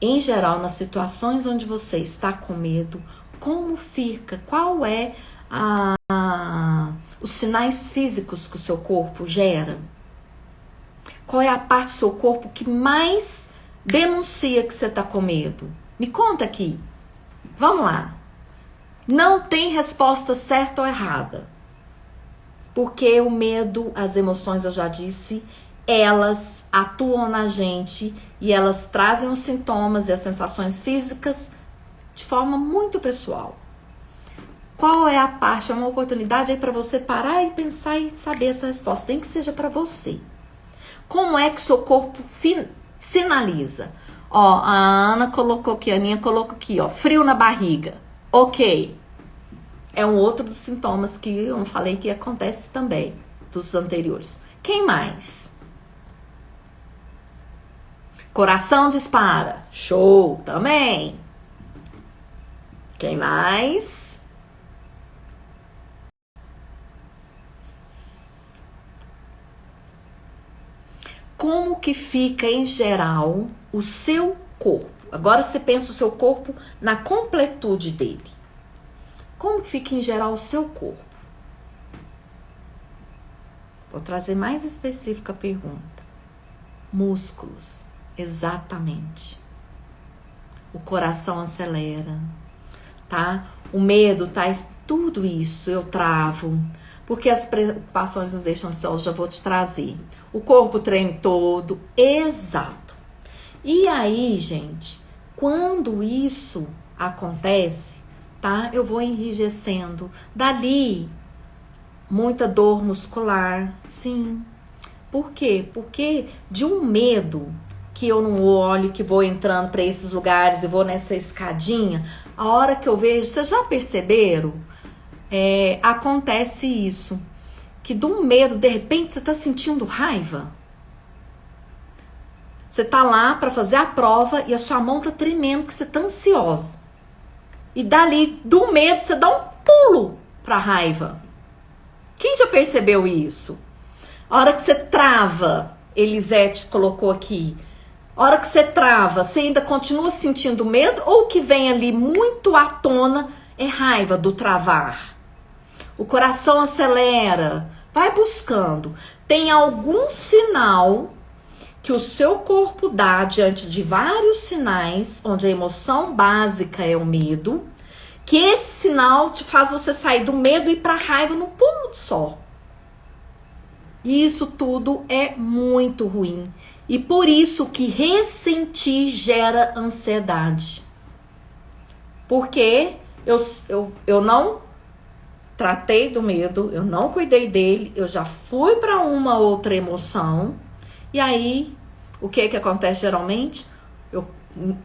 em geral, nas situações onde você está com medo, como fica, qual é os sinais físicos que o seu corpo gera? Qual é a parte do seu corpo que mais denuncia que você está com medo? Me conta aqui. Vamos lá. Não tem resposta certa ou errada. Porque o medo, as emoções, eu já disse, elas atuam na gente e elas trazem os sintomas e as sensações físicas de forma muito pessoal. Qual é a parte? É uma oportunidade aí para você parar e pensar e saber essa resposta. Tem que seja para você. Como é que o seu corpo sinaliza? Ó, a Ana colocou aqui, a Aninha colocou aqui, ó, frio na barriga. Ok. É um outro dos sintomas que eu não falei que acontece também, dos anteriores. Quem mais? Coração dispara. Show, também. Quem mais? Como que fica em geral o seu corpo? Agora você pensa o seu corpo na completude dele. Como que fica em geral o seu corpo? Vou trazer mais específica a pergunta. Músculos, exatamente. O coração acelera, tá? O medo, tá? Tudo isso eu travo. Porque as preocupações nos deixam ansiosos, já vou te trazer. O corpo treme todo, exato. E aí, gente, quando isso acontece, tá? Eu vou enrijecendo. Dali, muita dor muscular, sim. Por quê? Porque de um medo que eu não olho, que vou entrando para esses lugares e vou nessa escadinha, a hora que eu vejo, vocês já perceberam? Acontece isso, que de um medo, de repente, você tá sentindo raiva. Você tá lá para fazer a prova e a sua mão tá tremendo, porque você tá ansiosa. E dali, do medo, você dá um pulo pra raiva. Quem já percebeu isso? A hora que você trava, Elisete colocou aqui, a hora que você trava, você ainda continua sentindo medo ou o que vem ali muito à tona é raiva do travar? O coração acelera, vai buscando. Tem algum sinal que o seu corpo dá diante de vários sinais, onde a emoção básica é o medo, que esse sinal te faz você sair do medo e ir para a raiva num pulo só. E isso tudo é muito ruim. E por isso que ressentir gera ansiedade. Porque eu não tratei do medo, eu não cuidei dele, eu já fui para uma outra emoção. E aí, o que acontece geralmente?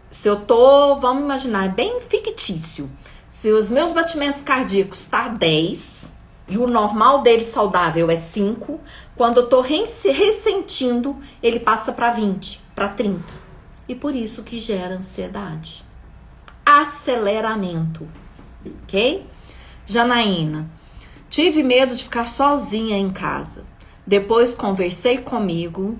Se eu tô, vamos imaginar, é bem fictício. Se os meus batimentos cardíacos tá 10 e o normal dele saudável é 5, quando eu tô ressentindo, ele passa para 20, para 30. E por isso que gera ansiedade. Aceleramento, ok? Janaína, tive medo de ficar sozinha em casa. Depois conversei comigo,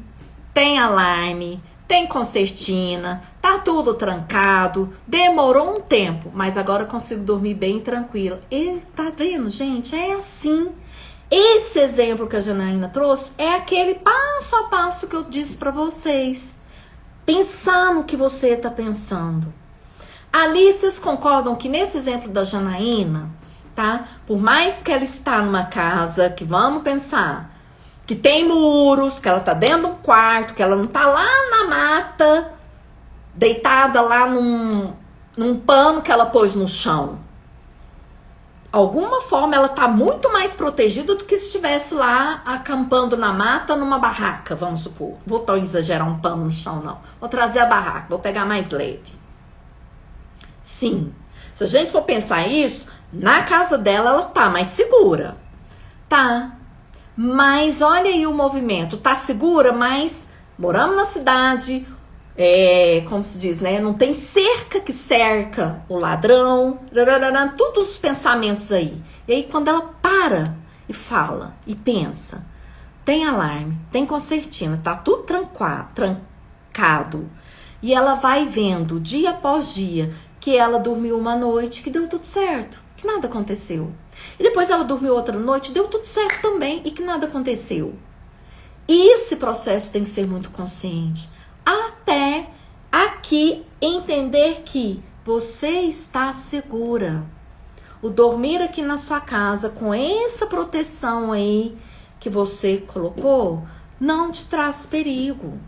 tem alarme, tem concertina, tá tudo trancado, demorou um tempo, mas agora eu consigo dormir bem tranquila. E tá vendo, gente? É assim. Esse exemplo que a Janaína trouxe é aquele passo a passo que eu disse pra vocês. Pensar no que você tá pensando. Ali, vocês concordam que nesse exemplo da Janaína, tá? Por mais que ela está numa casa, que vamos pensar, que tem muros, que ela tá dentro de um quarto, que ela não tá lá na mata, deitada lá num pano que ela pôs no chão. Alguma forma ela tá muito mais protegida do que se estivesse lá acampando na mata numa barraca, vamos supor. Vou tão exagerar um pano no chão, não. Vou trazer a barraca, vou pegar mais leve. Sim, se a gente for pensar isso, na casa dela ela tá mais segura. Tá. Mas olha aí o movimento. Tá segura, mas moramos na cidade, como se diz, né? Não tem cerca que cerca o ladrão, todos os pensamentos aí. E aí quando ela para e fala e pensa, tem alarme, tem concertina, tá tudo trancado. E ela vai vendo dia após dia que ela dormiu uma noite, que deu tudo certo, que nada aconteceu. E depois ela dormiu outra noite, deu tudo certo também e que nada aconteceu. E esse processo tem que ser muito consciente. Até aqui entender que você está segura. O dormir aqui na sua casa com essa proteção aí que você colocou não te traz perigo.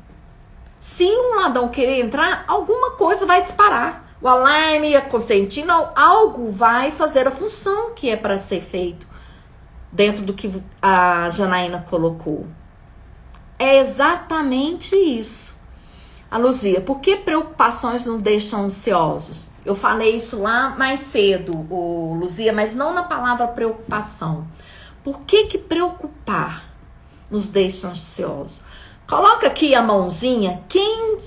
Se um ladrão querer entrar, alguma coisa vai disparar. O alarme, a concertina, algo vai fazer a função que é para ser feito dentro do que a Janaína colocou. É exatamente isso. A Luzia, por que preocupações nos deixam ansiosos? Eu falei isso lá mais cedo, Luzia, mas não na palavra preocupação. Por que preocupar nos deixa ansiosos? Coloca aqui a mãozinha, quem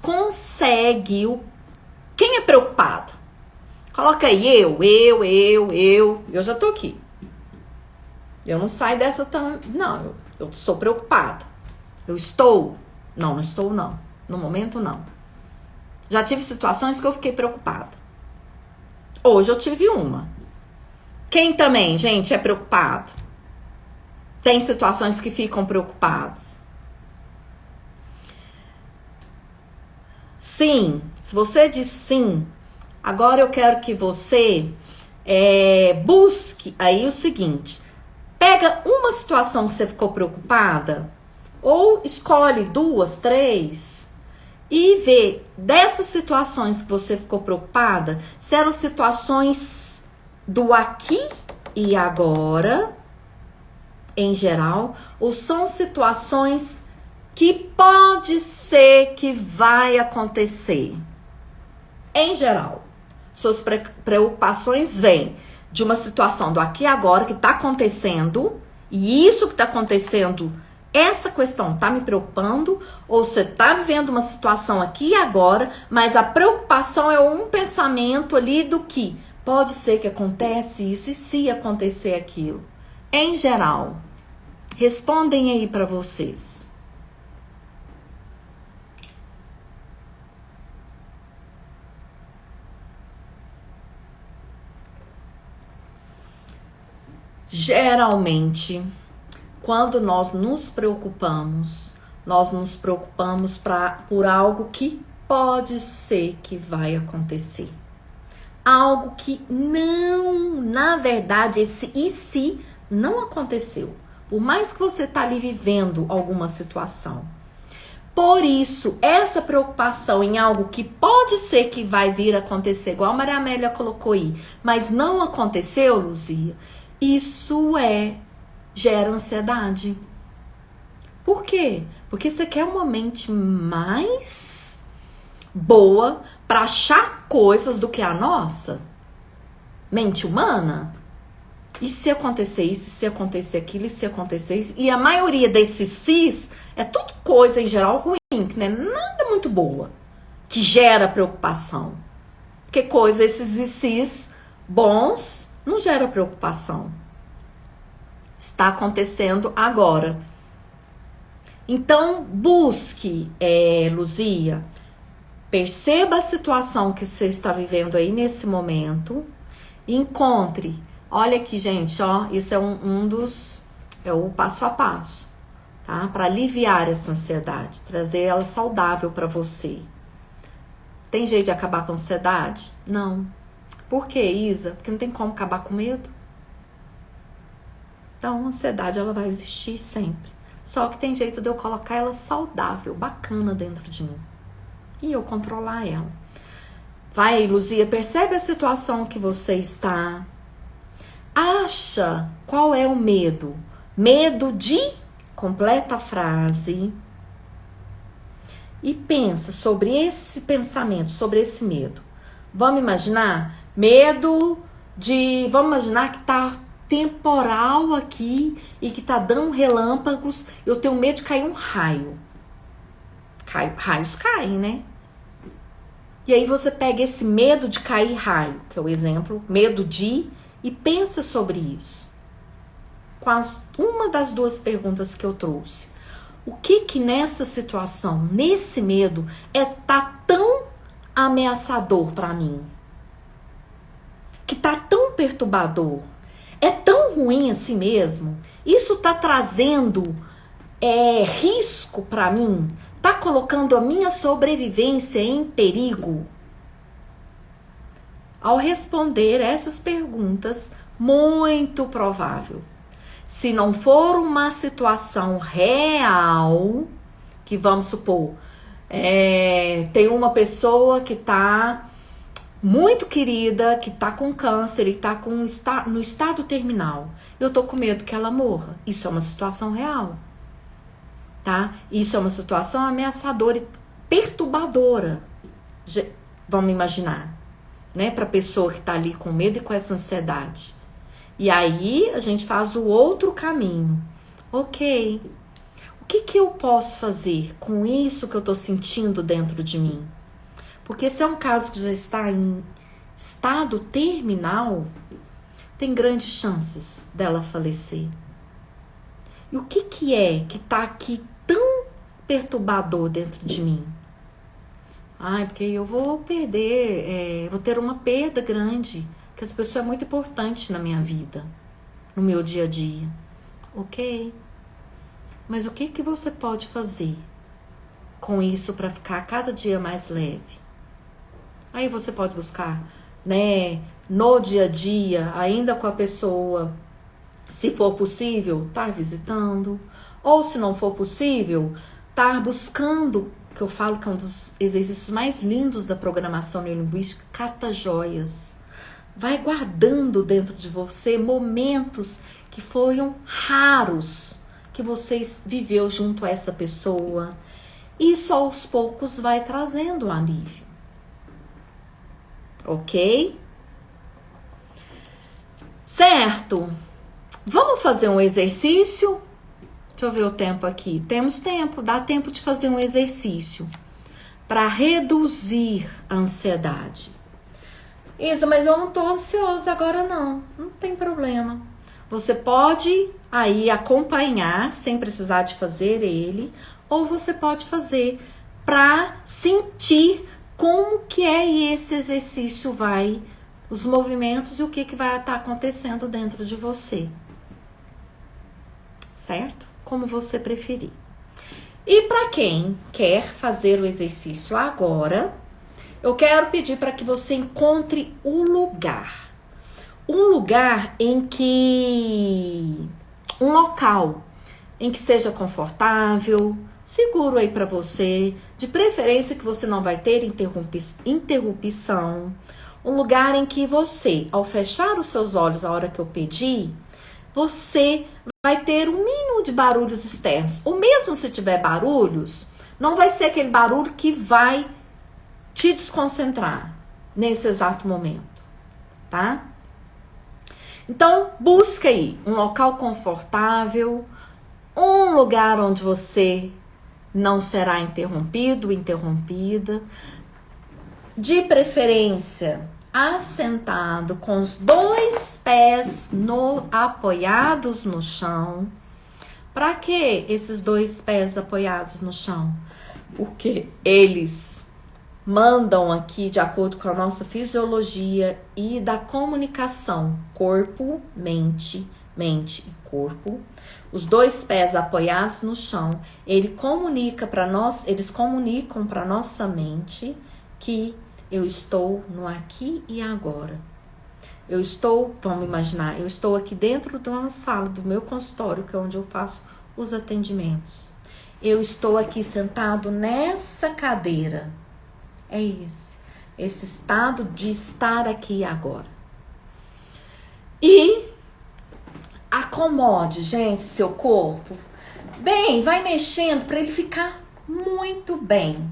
consegue, quem é preocupado? Coloca aí, eu já tô aqui. Eu não saio dessa não, eu sou preocupada. Eu estou? Não estou não. No momento não. Já tive situações que eu fiquei preocupada. Hoje eu tive uma. Quem também, gente, é preocupado? Tem situações que ficam preocupados. Sim, se você diz sim, agora eu quero que você busque aí o seguinte. Pega uma situação que você ficou preocupada, ou escolhe 2, 3, e vê dessas situações que você ficou preocupada, se eram situações do aqui e agora, em geral, ou são situações que pode ser que vai acontecer. Em geral, suas preocupações vêm de uma situação do aqui e agora que está acontecendo, e isso que está acontecendo, essa questão está me preocupando, ou você está vivendo uma situação aqui e agora, mas a preocupação é um pensamento ali do que pode ser que acontece isso e se acontecer aquilo. Em geral, respondem aí para vocês. Geralmente, quando nós nos preocupamos por algo que pode ser que vai acontecer. Algo que não, na verdade, esse e se não aconteceu. Por mais que você está ali vivendo alguma situação. Por isso, essa preocupação em algo que pode ser que vai vir a acontecer, igual a Maria Amélia colocou aí, mas não aconteceu, Luzia, isso gera ansiedade. Por quê? Porque você quer uma mente mais boa para achar coisas do que a nossa mente humana. E se acontecer isso, e se acontecer aquilo, e se acontecer isso? E a maioria desses sis é tudo coisa em geral ruim, que não é nada muito boa, que gera preocupação. Porque esses sis bons não gera preocupação. Está acontecendo agora. Então, busque, Luzia, perceba a situação que você está vivendo aí nesse momento, encontre. Olha aqui, gente, ó, isso é é o passo a passo, tá? Para aliviar essa ansiedade, trazer ela saudável para você. Tem jeito de acabar com a ansiedade? Não. Por quê, Isa? Porque não tem como acabar com medo. Então, a ansiedade, ela vai existir sempre. Só que tem jeito de eu colocar ela saudável, bacana dentro de mim. E eu controlar ela. Vai, Luzia, percebe a situação que você está. Acha qual é o medo. Medo de... Completa a frase. E pensa sobre esse pensamento, sobre esse medo. Vamos imaginar? Vamos imaginar que tá temporal aqui e que tá dando relâmpagos. Eu tenho medo de cair um raio. raios caem, né? E aí você pega esse medo de cair raio, que é o exemplo, medo de, e pensa sobre isso. Uma das duas perguntas que eu trouxe. O que nessa situação, nesse medo, tá tão ameaçador para mim? Que tá tão perturbador? É tão ruim assim mesmo? Isso tá trazendo risco para mim? Tá colocando a minha sobrevivência em perigo? Ao responder essas perguntas, muito provável, se não for uma situação real, que vamos supor, tem uma pessoa que tá muito querida, que tá com câncer e tá no estado terminal. Eu tô com medo que ela morra. Isso é uma situação real, tá? Isso é uma situação ameaçadora e perturbadora. Vamos imaginar, né? Pra pessoa que tá ali com medo e com essa ansiedade. E aí a gente faz o outro caminho. Ok, o que eu posso fazer com isso que eu tô sentindo dentro de mim? Porque se é um caso que já está em estado terminal, tem grandes chances dela falecer. E o que é que tá aqui tão perturbador dentro de mim? Porque eu vou perder, vou ter uma perda grande, que essa pessoa é muito importante na minha vida, no meu dia a dia. Ok, mas o que você pode fazer com isso para ficar cada dia mais leve? Aí você pode buscar, né, no dia a dia, ainda com a pessoa, se for possível, estar visitando, ou se não for possível, estar buscando, que eu falo que é um dos exercícios mais lindos da programação neurolinguística, cata-joias. Vai guardando dentro de você momentos que foram raros, que você viveu junto a essa pessoa. Isso aos poucos vai trazendo alívio. Ok? Certo? Vamos fazer um exercício? Deixa eu ver o tempo aqui. Temos tempo, dá tempo de fazer um exercício para reduzir a ansiedade. Isa, mas eu não tô ansiosa agora não. Não tem problema. Você pode aí acompanhar sem precisar de fazer ele, ou você pode fazer para sentir como que é esse exercício vai, os movimentos e o que vai estar acontecendo dentro de você. Certo? Como você preferir. E para quem quer fazer o exercício agora, eu quero pedir para que você encontre um lugar. Um lugar em que... um local em que seja confortável, seguro aí para você, de preferência que você não vai ter interrupção. Um lugar em que você, ao fechar os seus olhos a hora que eu pedir, você vai ter um mínimo de barulhos externos. Ou mesmo se tiver barulhos, não vai ser aquele barulho que vai te desconcentrar nesse exato momento, tá? Então, busca aí um local confortável, um lugar onde você não será interrompido, interrompida, de preferência assentado com os dois pés apoiados no chão. Para que esses dois pés apoiados no chão? Porque eles mandam aqui, de acordo com a nossa fisiologia e da comunicação corpo, mente e corpo, os dois pés apoiados no chão, eles comunicam para nossa mente que eu estou no aqui e agora. Vamos imaginar, eu estou aqui dentro de uma sala do meu consultório, que é onde eu faço os atendimentos. Eu estou aqui sentado nessa cadeira. É esse estado de estar aqui agora. E acomode, gente, seu corpo. Bem, vai mexendo para ele ficar muito bem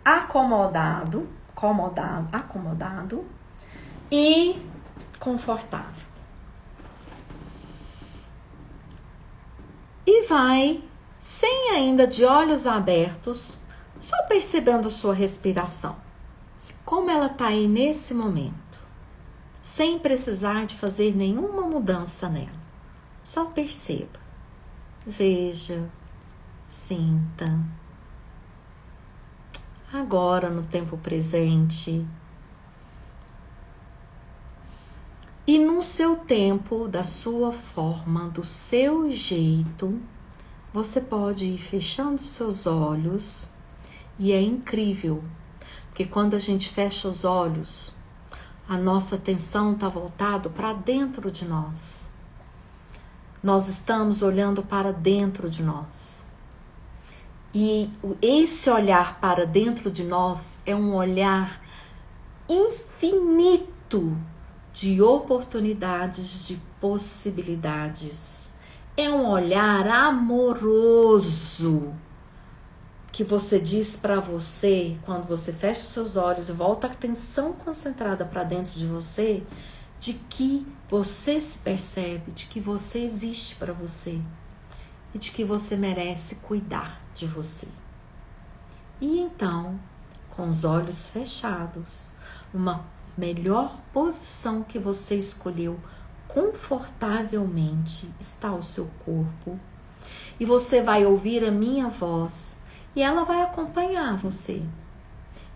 acomodado e confortável. E vai, sem ainda de olhos abertos, Só percebendo a sua respiração. Como ela está aí nesse momento. Sem precisar de fazer nenhuma mudança nela. Só perceba. Veja. Sinta. Agora no tempo presente. E no seu tempo, da sua forma, do seu jeito, você pode ir fechando seus olhos. E é incrível, porque quando a gente fecha os olhos, a nossa atenção está voltada para dentro de nós. Nós estamos olhando para dentro de nós. E esse olhar para dentro de nós é um olhar infinito de oportunidades, de possibilidades. É um olhar amoroso que você diz para você, quando você fecha seus olhos e volta a atenção concentrada para dentro de você, de que você se percebe, de que você existe para você e de que você merece cuidar de você. E então, com os olhos fechados, uma melhor posição que você escolheu confortavelmente está o seu corpo. E você vai ouvir a minha voz e ela vai acompanhar você.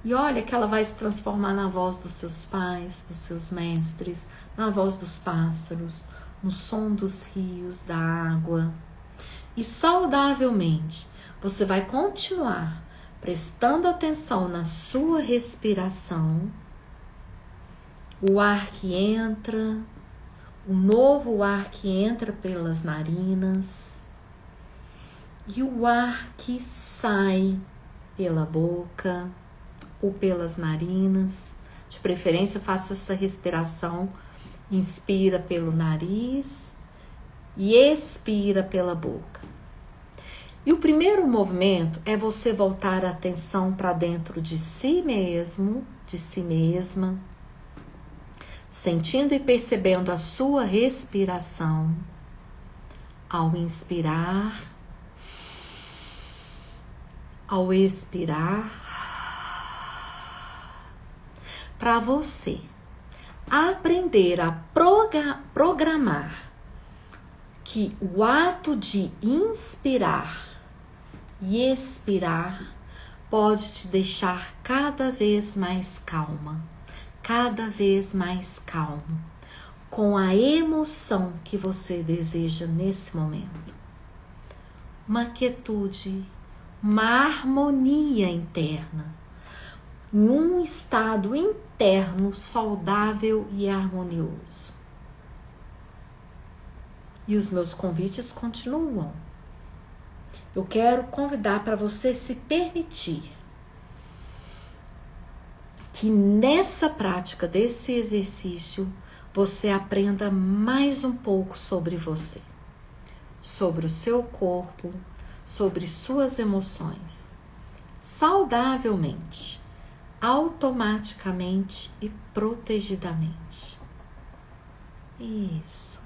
E olha que ela vai se transformar na voz dos seus pais, dos seus mestres, na voz dos pássaros, no som dos rios, da água. E saudavelmente, você vai continuar prestando atenção na sua respiração, o ar que entra, o novo ar que entra pelas narinas e o ar que sai pela boca ou pelas narinas. De preferência, faça essa respiração, inspira pelo nariz e expira pela boca. E o primeiro movimento é você voltar a atenção para dentro de si mesmo, de si mesma, sentindo e percebendo a sua respiração. Ao inspirar, ao expirar, para você aprender a programar que o ato de inspirar e expirar pode te deixar cada vez mais calma, cada vez mais calmo, com a emoção que você deseja nesse momento. Uma quietude, uma harmonia interna, um estado interno saudável e harmonioso. E os meus convites continuam. Eu quero convidar para você se permitir que nessa prática desse exercício você aprenda mais um pouco sobre você, sobre o seu corpo, sobre suas emoções, saudavelmente, automaticamente e protegidamente. Isso.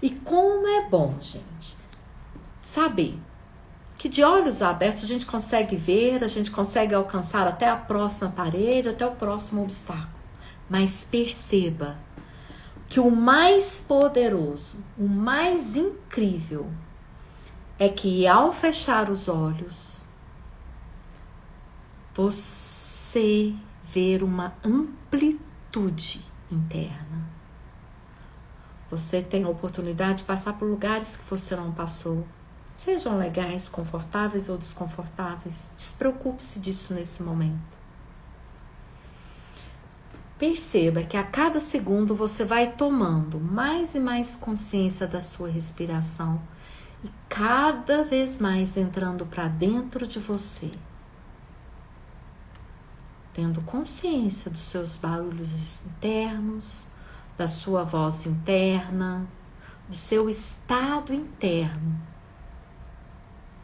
E como é bom, gente, saber que de olhos abertos a gente consegue ver, a gente consegue alcançar até a próxima parede, até o próximo obstáculo. Mas perceba que o mais poderoso, o mais incrível, é que ao fechar os olhos, você vê uma amplitude interna. Você tem a oportunidade de passar por lugares que você não passou. Sejam legais, confortáveis ou desconfortáveis. Despreocupe-se disso nesse momento. Perceba que a cada segundo você vai tomando mais e mais consciência da sua respiração e cada vez mais entrando para dentro de você. Tendo consciência dos seus barulhos internos, da sua voz interna, do seu estado interno.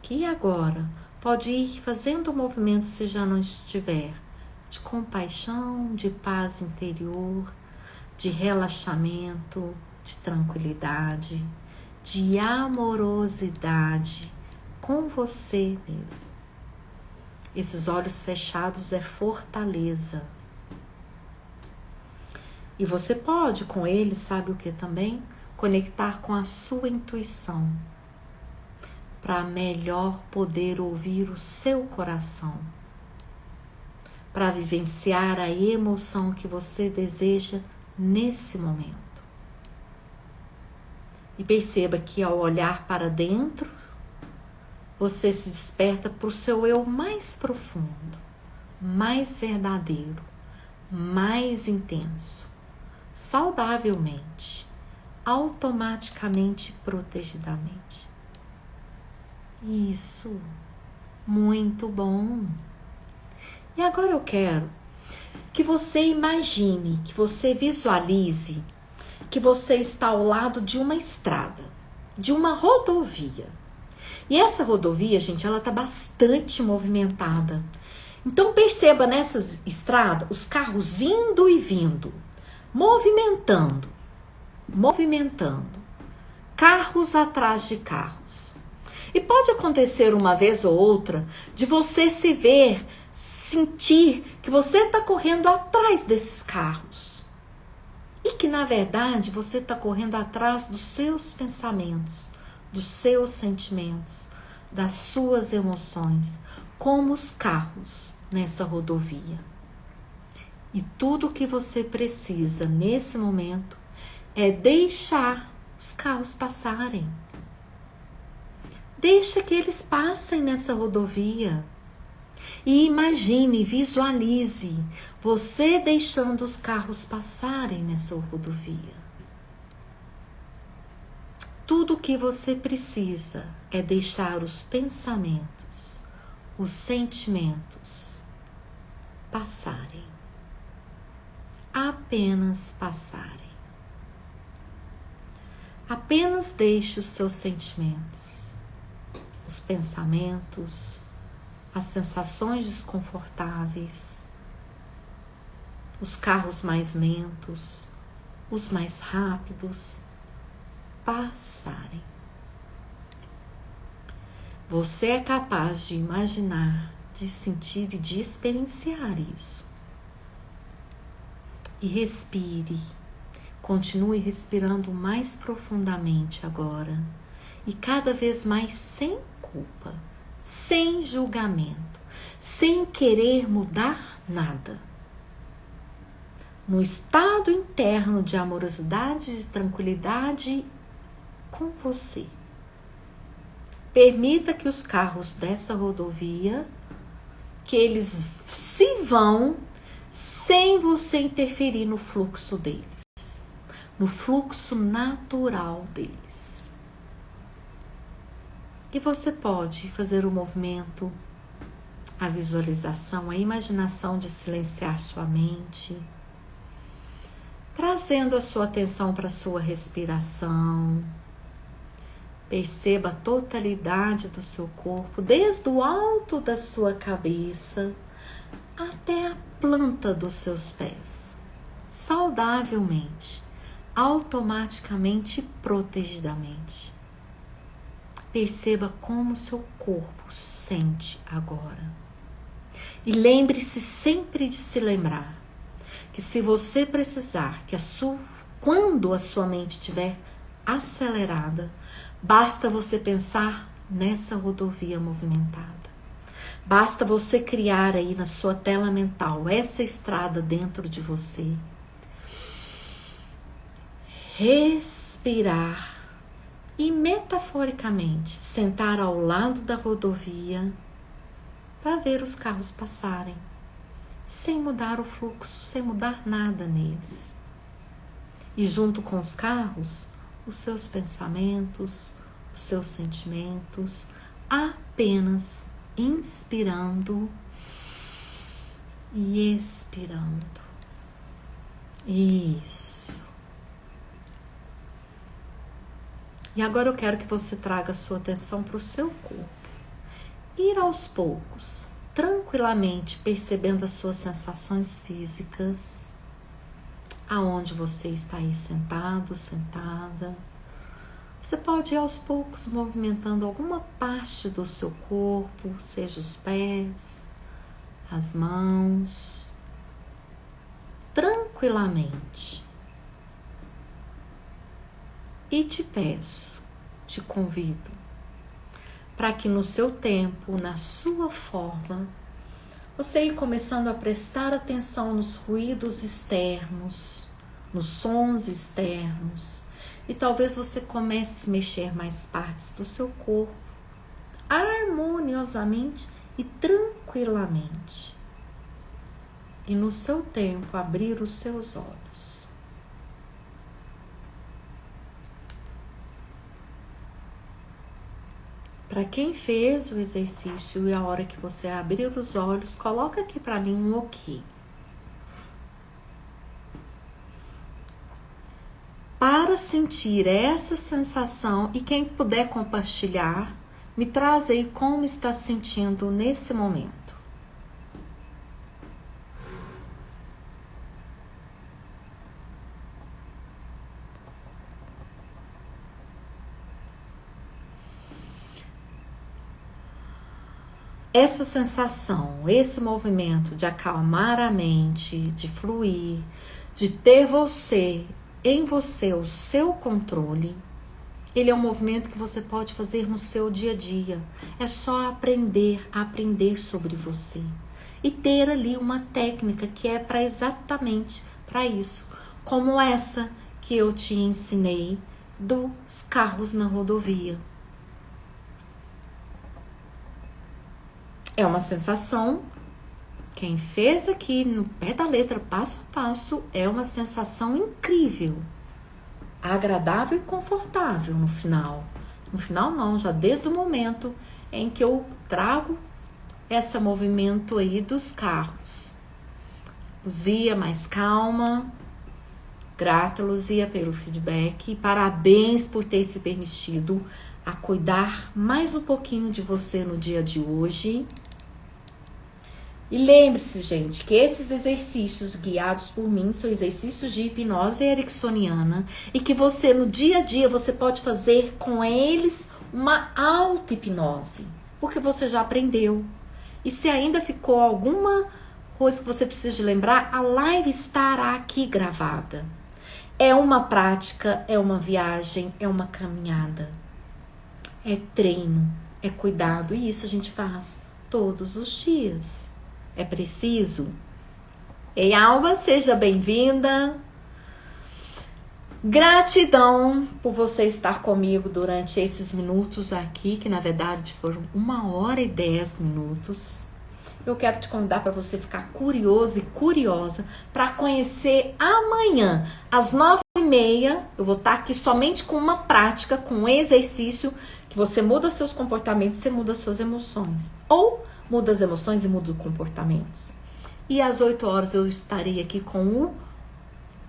Que agora pode ir fazendo o movimento se já não estiver, de compaixão, de paz interior, de relaxamento, de tranquilidade, de amorosidade com você mesmo. Esses olhos fechados é fortaleza. E você pode com eles, sabe o que também? Conectar com a sua intuição, para melhor poder ouvir o seu coração, para vivenciar a emoção que você deseja nesse momento. E perceba que ao olhar para dentro, você se desperta para o seu eu mais profundo, mais verdadeiro, mais intenso, saudavelmente, automaticamente, protegidamente. Isso, muito bom. E agora eu quero que você imagine, que você visualize que você está ao lado de uma estrada, de uma rodovia. E essa rodovia, gente, ela está bastante movimentada. Então perceba nessas estradas os carros indo e vindo, movimentando, carros atrás de carros. E pode acontecer uma vez ou outra de você se ver, sentir que você está correndo atrás desses carros. E que, na verdade, você está correndo atrás dos seus pensamentos, dos seus sentimentos, das suas emoções, como os carros nessa rodovia. E tudo o que você precisa nesse momento é deixar os carros passarem. Deixa que eles passem nessa rodovia. E imagine, visualize você deixando os carros passarem nessa rodovia. Tudo o que você precisa é deixar os pensamentos, os sentimentos passarem. Apenas passarem. Apenas deixe os seus sentimentos, os pensamentos, as sensações desconfortáveis, os carros mais lentos, os mais rápidos, passarem. Você é capaz de imaginar, de sentir e de experienciar isso. E respire, continue respirando mais profundamente agora e cada vez mais sem culpa, sem julgamento, sem querer mudar nada. No estado interno de amorosidade e de tranquilidade com você. Permita que os carros dessa rodovia, que eles se vão sem você interferir no fluxo deles, no fluxo natural deles. E você pode fazer o movimento, a visualização, a imaginação de silenciar sua mente, trazendo a sua atenção para a sua respiração. Perceba a totalidade do seu corpo, desde o alto da sua cabeça até a planta dos seus pés, saudavelmente, automaticamente e protegidamente. Perceba como o seu corpo sente agora. E lembre-se sempre de se lembrar que se você precisar, quando a sua mente estiver acelerada, basta você pensar nessa rodovia movimentada. Basta você criar aí na sua tela mental essa estrada dentro de você. Respirar e metaforicamente sentar ao lado da rodovia para ver os carros passarem, sem mudar o fluxo, sem mudar nada neles. E junto com os carros, os seus pensamentos, os seus sentimentos, apenas inspirando e expirando. Isso. E agora eu quero que você traga a sua atenção para o seu corpo. Ir aos poucos, tranquilamente percebendo as suas sensações físicas, aonde você está aí sentado, sentada. Você pode ir aos poucos movimentando alguma parte do seu corpo, seja os pés, as mãos, tranquilamente. E te peço, te convido, para que no seu tempo, na sua forma, você ir começando a prestar atenção nos ruídos externos, nos sons externos, e talvez você comece a mexer mais partes do seu corpo, harmoniosamente e tranquilamente. E no seu tempo, abrir os seus olhos. Para quem fez o exercício e a hora que você abrir os olhos, coloca aqui para mim um ok. Para sentir essa sensação, e quem puder compartilhar, me traz aí como está sentindo nesse momento. Essa sensação, esse movimento de acalmar a mente, de fluir, de ter você, em você, o seu controle, ele é um movimento que você pode fazer no seu dia a dia. É só aprender a aprender sobre você. E ter ali uma técnica que é para exatamente para isso. Como essa que eu te ensinei dos carros na rodovia. É uma sensação, quem fez aqui no pé da letra, passo a passo, é uma sensação incrível, agradável e confortável no final. No final não, já desde o momento em que eu trago esse movimento aí dos carros. Luzia, mais calma. Grata, Luzia, pelo feedback. E parabéns por ter se permitido a cuidar mais um pouquinho de você no dia de hoje. E lembre-se, gente, que esses exercícios guiados por mim são exercícios de hipnose ericksoniana e que você, no dia a dia, você pode fazer com eles uma auto-hipnose, porque você já aprendeu. E se ainda ficou alguma coisa que você precisa de lembrar, a live estará aqui gravada. É uma prática, é uma viagem, é uma caminhada. É treino, é cuidado, e isso a gente faz todos os dias. É preciso. Ei, Alba, seja bem-vinda. Gratidão por você estar comigo durante esses minutos aqui, que na verdade foram 1h e 10 minutos. Eu quero te convidar para você ficar curioso e curiosa para conhecer amanhã, às 9h30. Eu vou estar aqui somente com uma prática, com um exercício que você muda seus comportamentos, você muda suas emoções. Ou muda as emoções e muda os comportamentos. E às 8h eu estarei aqui com o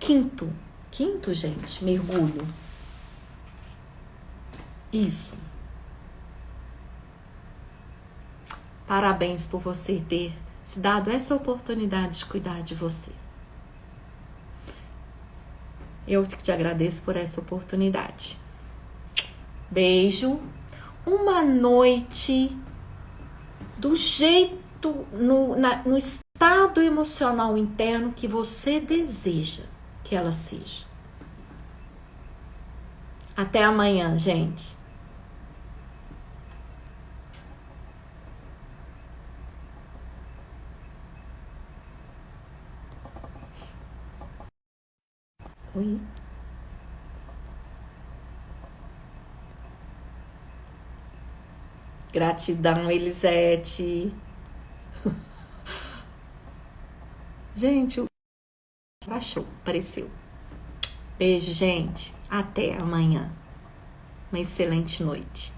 quinto, gente, mergulho. Isso. Parabéns por você ter se dado essa oportunidade de cuidar de você. Eu te agradeço por essa oportunidade. Beijo. Uma noite do jeito, no estado emocional interno que você deseja que ela seja. Até amanhã, gente. Oi. Gratidão, Elisete. Gente, baixou, apareceu. Beijo, gente. Até amanhã. Uma excelente noite.